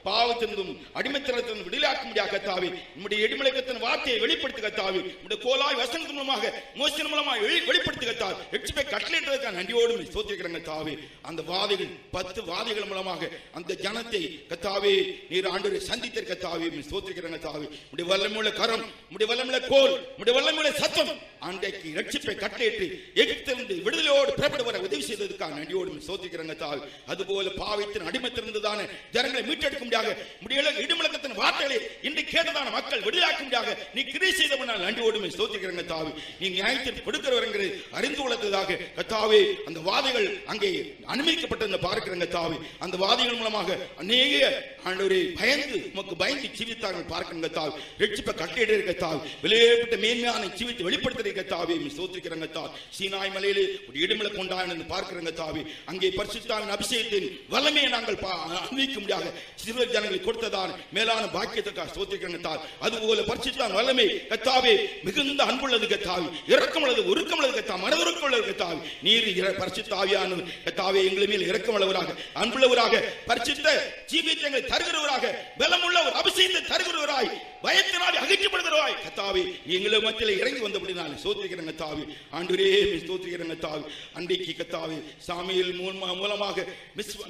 பாவத்திலிருந்தும் அடிமைத்தனத்திலிருந்து விடுதலையாக்க முடியாது தாவே. நம்முடைய இடிமுழக்கத்தின் வார்த்தையை வெளிப்படுத்துகத்தாவே, நம்முடைய கோலாய் வசனத்தின் மூலமாக மோசத்தின் மூலமாக வெளிப்படுத்துகத்தாவே, ரட்சிப்பை கட்டளையிட்டதற்காக நன்றியோடு ஸ்தோத்திரிக்கிறேங்க தாவே. அந்த வாதைகள் 10 வாதைகள் மூலமாக அந்த ஜனத்தை கத்தாவே நீர் ஆண்டவரை சந்தித்திருக்க தாவே ஸ்தோத்திரிக்கிறேங்க தாவே. நம்முடைய வல்லமையுள்ள கரம், நம்முடைய வல்லமையுள்ள கோல், நம்முடைய வல்லமையுள்ள சத்தம் அன்றைக்கு ரட்சிப்பை கட்டளையிட்டு எகிப்திலிருந்து விடுதலையோடு புறப்படுவர உதவி செய்ததுக்காக நன்றியோடு சோதிக்கிறங்க தாய். அதுபோல பாவத்தின் அடிமத்திலிருந்துதான ஜனங்களை மீட்டெடுக்க முடியாத இடிமுழக்கத்தின் வார்த்தைகளை இன்று கேட்டதான மக்கள் விடுதலாக்க முடியாத நீ கிரியை செய்தவனால் நன்றியோடு சோதிக்கிறங்க தாய். நீ நியாயத்தில் கொடுக்கிறவர்கள் அறிந்து கொள்ளத்ததாக கத்தாவே அந்த வாதைகள் அங்கே அனுமதிக்கப்பட்ட பார்க்கிறங்க தாவி. அந்த வாதைகள் மூலமாக அநேக ஆண்டவரே பயந்து உமக்கு பயந்து ஜீவித்தார்கள் பார்க்கிறங்க தாவி. ரட்சிப்பை கட்டிட தாவி. விலையேற்பட்ட மேன்மையான ஜீவித்தை வெளிப்படுத்துகிற தாவி சோதிக்கிறங்க தாவி. சீனாய் மலையிலே ஒரு இடுமலை கொண்டாடு பார்க்கிறங்க தாவி. அங்கே பரிசுத்தாவின் அபிஷேகத்தின் வல்லமையை நாங்கள் அனுபவிக்க முடியாத சிறுவர் ஜனங்களை கொடுத்ததான் மேலான பாக்கியத்துக்காக சோதிக்கிறங்க தாவி. அதுபோல பரிசுத்தான் வல்லமை கத்தாவே மிகுந்த அன்புள்ளது கத்தாவி, இரக்கமுள்ளது, உருக்கமுள்ளது கத்தா, மனதுருக்கமுள்ளது கத்தாவி. நீர் பரிசுத்தாவியான கத்தாவே எங்களை மேல் இரக்கமுள்ளவராக, அன்புள்ளவராக, பரிசுத்த ஜீவியத்தை தருகிறவராக, பலமுள்ள ஒரு அபிஷேகத்தை தருகிறவராய், பயத்தினால் அகற்றப்படுகிறவராய் கத்தாவே எங்களை மத்தியில் இறங்கி வந்தபடினால சோத்திரிக்கிறங்க தாவி. ஆண்டவரே சோத்திரிக்கிறங்க தாவி. அன்றைக்கு கத்தாவே சாமியில் மூலமாக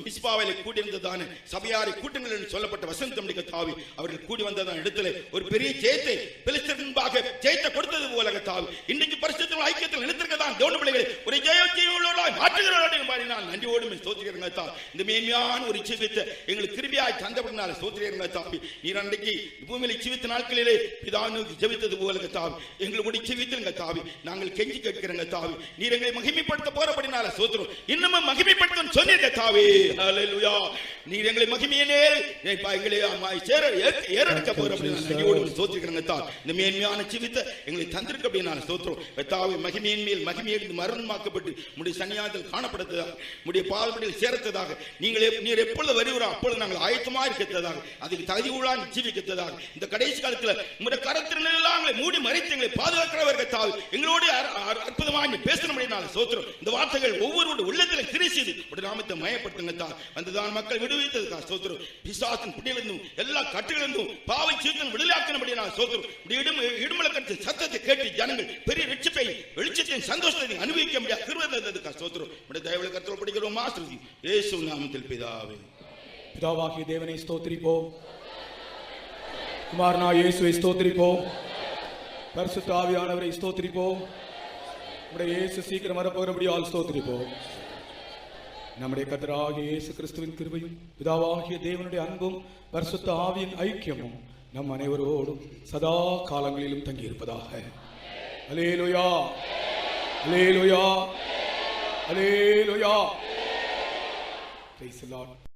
மிஸ்பாவிலே கூடியிருந்ததான சபையாரை கூட்டங்கள் என்று சொல்லப்பட்ட வசந்தம் கத்தாவி அவர்கள் கூடி வந்ததான இடத்துல ஒரு பெரிய ஜெயத்தை பெலிஸ்தீனுக்காக ஜெயத்தை கொடுத்தது போல கத்தாவி. இன்றைக்கு பரிசுத்த ஐக்கியத்தில் நினைத்திருக்கதான் தேவனுடைய பிள்ளைகளை ஒரு ஜெயத்தையுள்ளவர்களாய் மாற்றுகிறவர்கள் மாதிரி நான் நன்றியோடு சோத்திரிக்கிறங்க தாவி. இந்த மேன்மையான ஒரு ஜீவித்தை எங்களுக்கு கிருபையாய் தந்தபடினால சோத்திரிக்கிறங்க தாவி. நீர் அன்றைக்கு பூமியில ஜீவித்த நாட்களிலே பிதாவுக்கு ஜெபித்தது போல கத்தாவி எங்களுடைய ஜீவித்திருங்க தாவி. நாங்கள் கெஞ்சி கேட்கிறங்க தாவி. நீர் எங்களை மகிமைப்படுத்த போறபடினால சோத்திரம் இன்னமும் மகிமைப்படுத்த சொன்னீங்க தாவி. ஹல்லேலூயா. நீர் எங்களை மகிமையிலே எங்களை ஏறெடுக்க போறபடினால சோத்திரிக்கிறங்க தாவி. இந்த மேன்மையான ஜீவித்தை எங்களை தந்திருக்க அப்படினால சோத்திரம் கத்தாவி. மகிமையின் மேல் மகிமையிலிருந்து மரணமாக்கப்பட்டு உடைய சன்னியாசத்தில் காணப்படுத்ததாக, உடைய பாதப்படியில் சேர்த்ததாக, நீர் எப்பொழுது வருகிறோம் அப்பொழுது நாங்கள் ஆயத்தமா இருக்கிறதாக, அதுக்கு தகுதி உள்ளாங்க ஜீவிக்கிறதாக, இந்த கடைசி காலத்தில் உங்களுடைய கரத்தினாலே மூடி மறைத்து எங்களை பாதுகாக்கிறவர்கள் தாவி எங்களோடு அற்புதமாக பேசணும்னால சோத்திரம். இந்த வார்த்தைகள் ஒவ்வொருவருடைய உள்ளத்தில் கிரியை செய்து உடைய நாமத்தை மயப்படுத்துங்க தாவி. வந்துதான் மக்கள் விடுவித்ததுக்காக சோத்திரம். பிசாசின் பிடியிலிருந்தும் எல்லா கட்டுகளிலிருந்தும் பாவை சீர்த்தம் விடுதலாக்கணும்படினால சோத்திரம். இடுமலக்கட்டு சத்தத்தை கேட்டு ஜனங்கள் பெரிய ரட்சிப்பை வெளிச்சத்தின் சந்தோஷத்தை அனுபவிக்க முடியாது கிருபைக்காக சோத்திரம். உடைய தயவுல கர்த்தர் படிக்கிறோம் ஆசீர்வதி இயேசு நாமத்தில் பிதாவே. பிதாவாகிய தேவனை ஸ்தோத்திரிப்போம். குமாரனா இயேசுவை ஸ்தோத்திரிப்போம். பரிசுத்த ஆவியானவரை ஸ்தோத்திரிப்போம். நம்முடைய இயேசு சீக்கிரம் வரப்போகிறபடியால் ஸ்தோத்திரிப்போம். நம்முடைய கர்த்தராகிய இயேசு கிறிஸ்துவின் கிருபையும் பிதாவாகிய தேவனுடைய அன்பும் பரிசுத்த ஆவியின் ஐக்கியமும் நம் அனைவரோடும் சதா காலங்களிலும் தங்கியிருப்பதாக. அல்லேலூயா, அல்லேலூயா, அல்லேலூயா. Praise the Lord.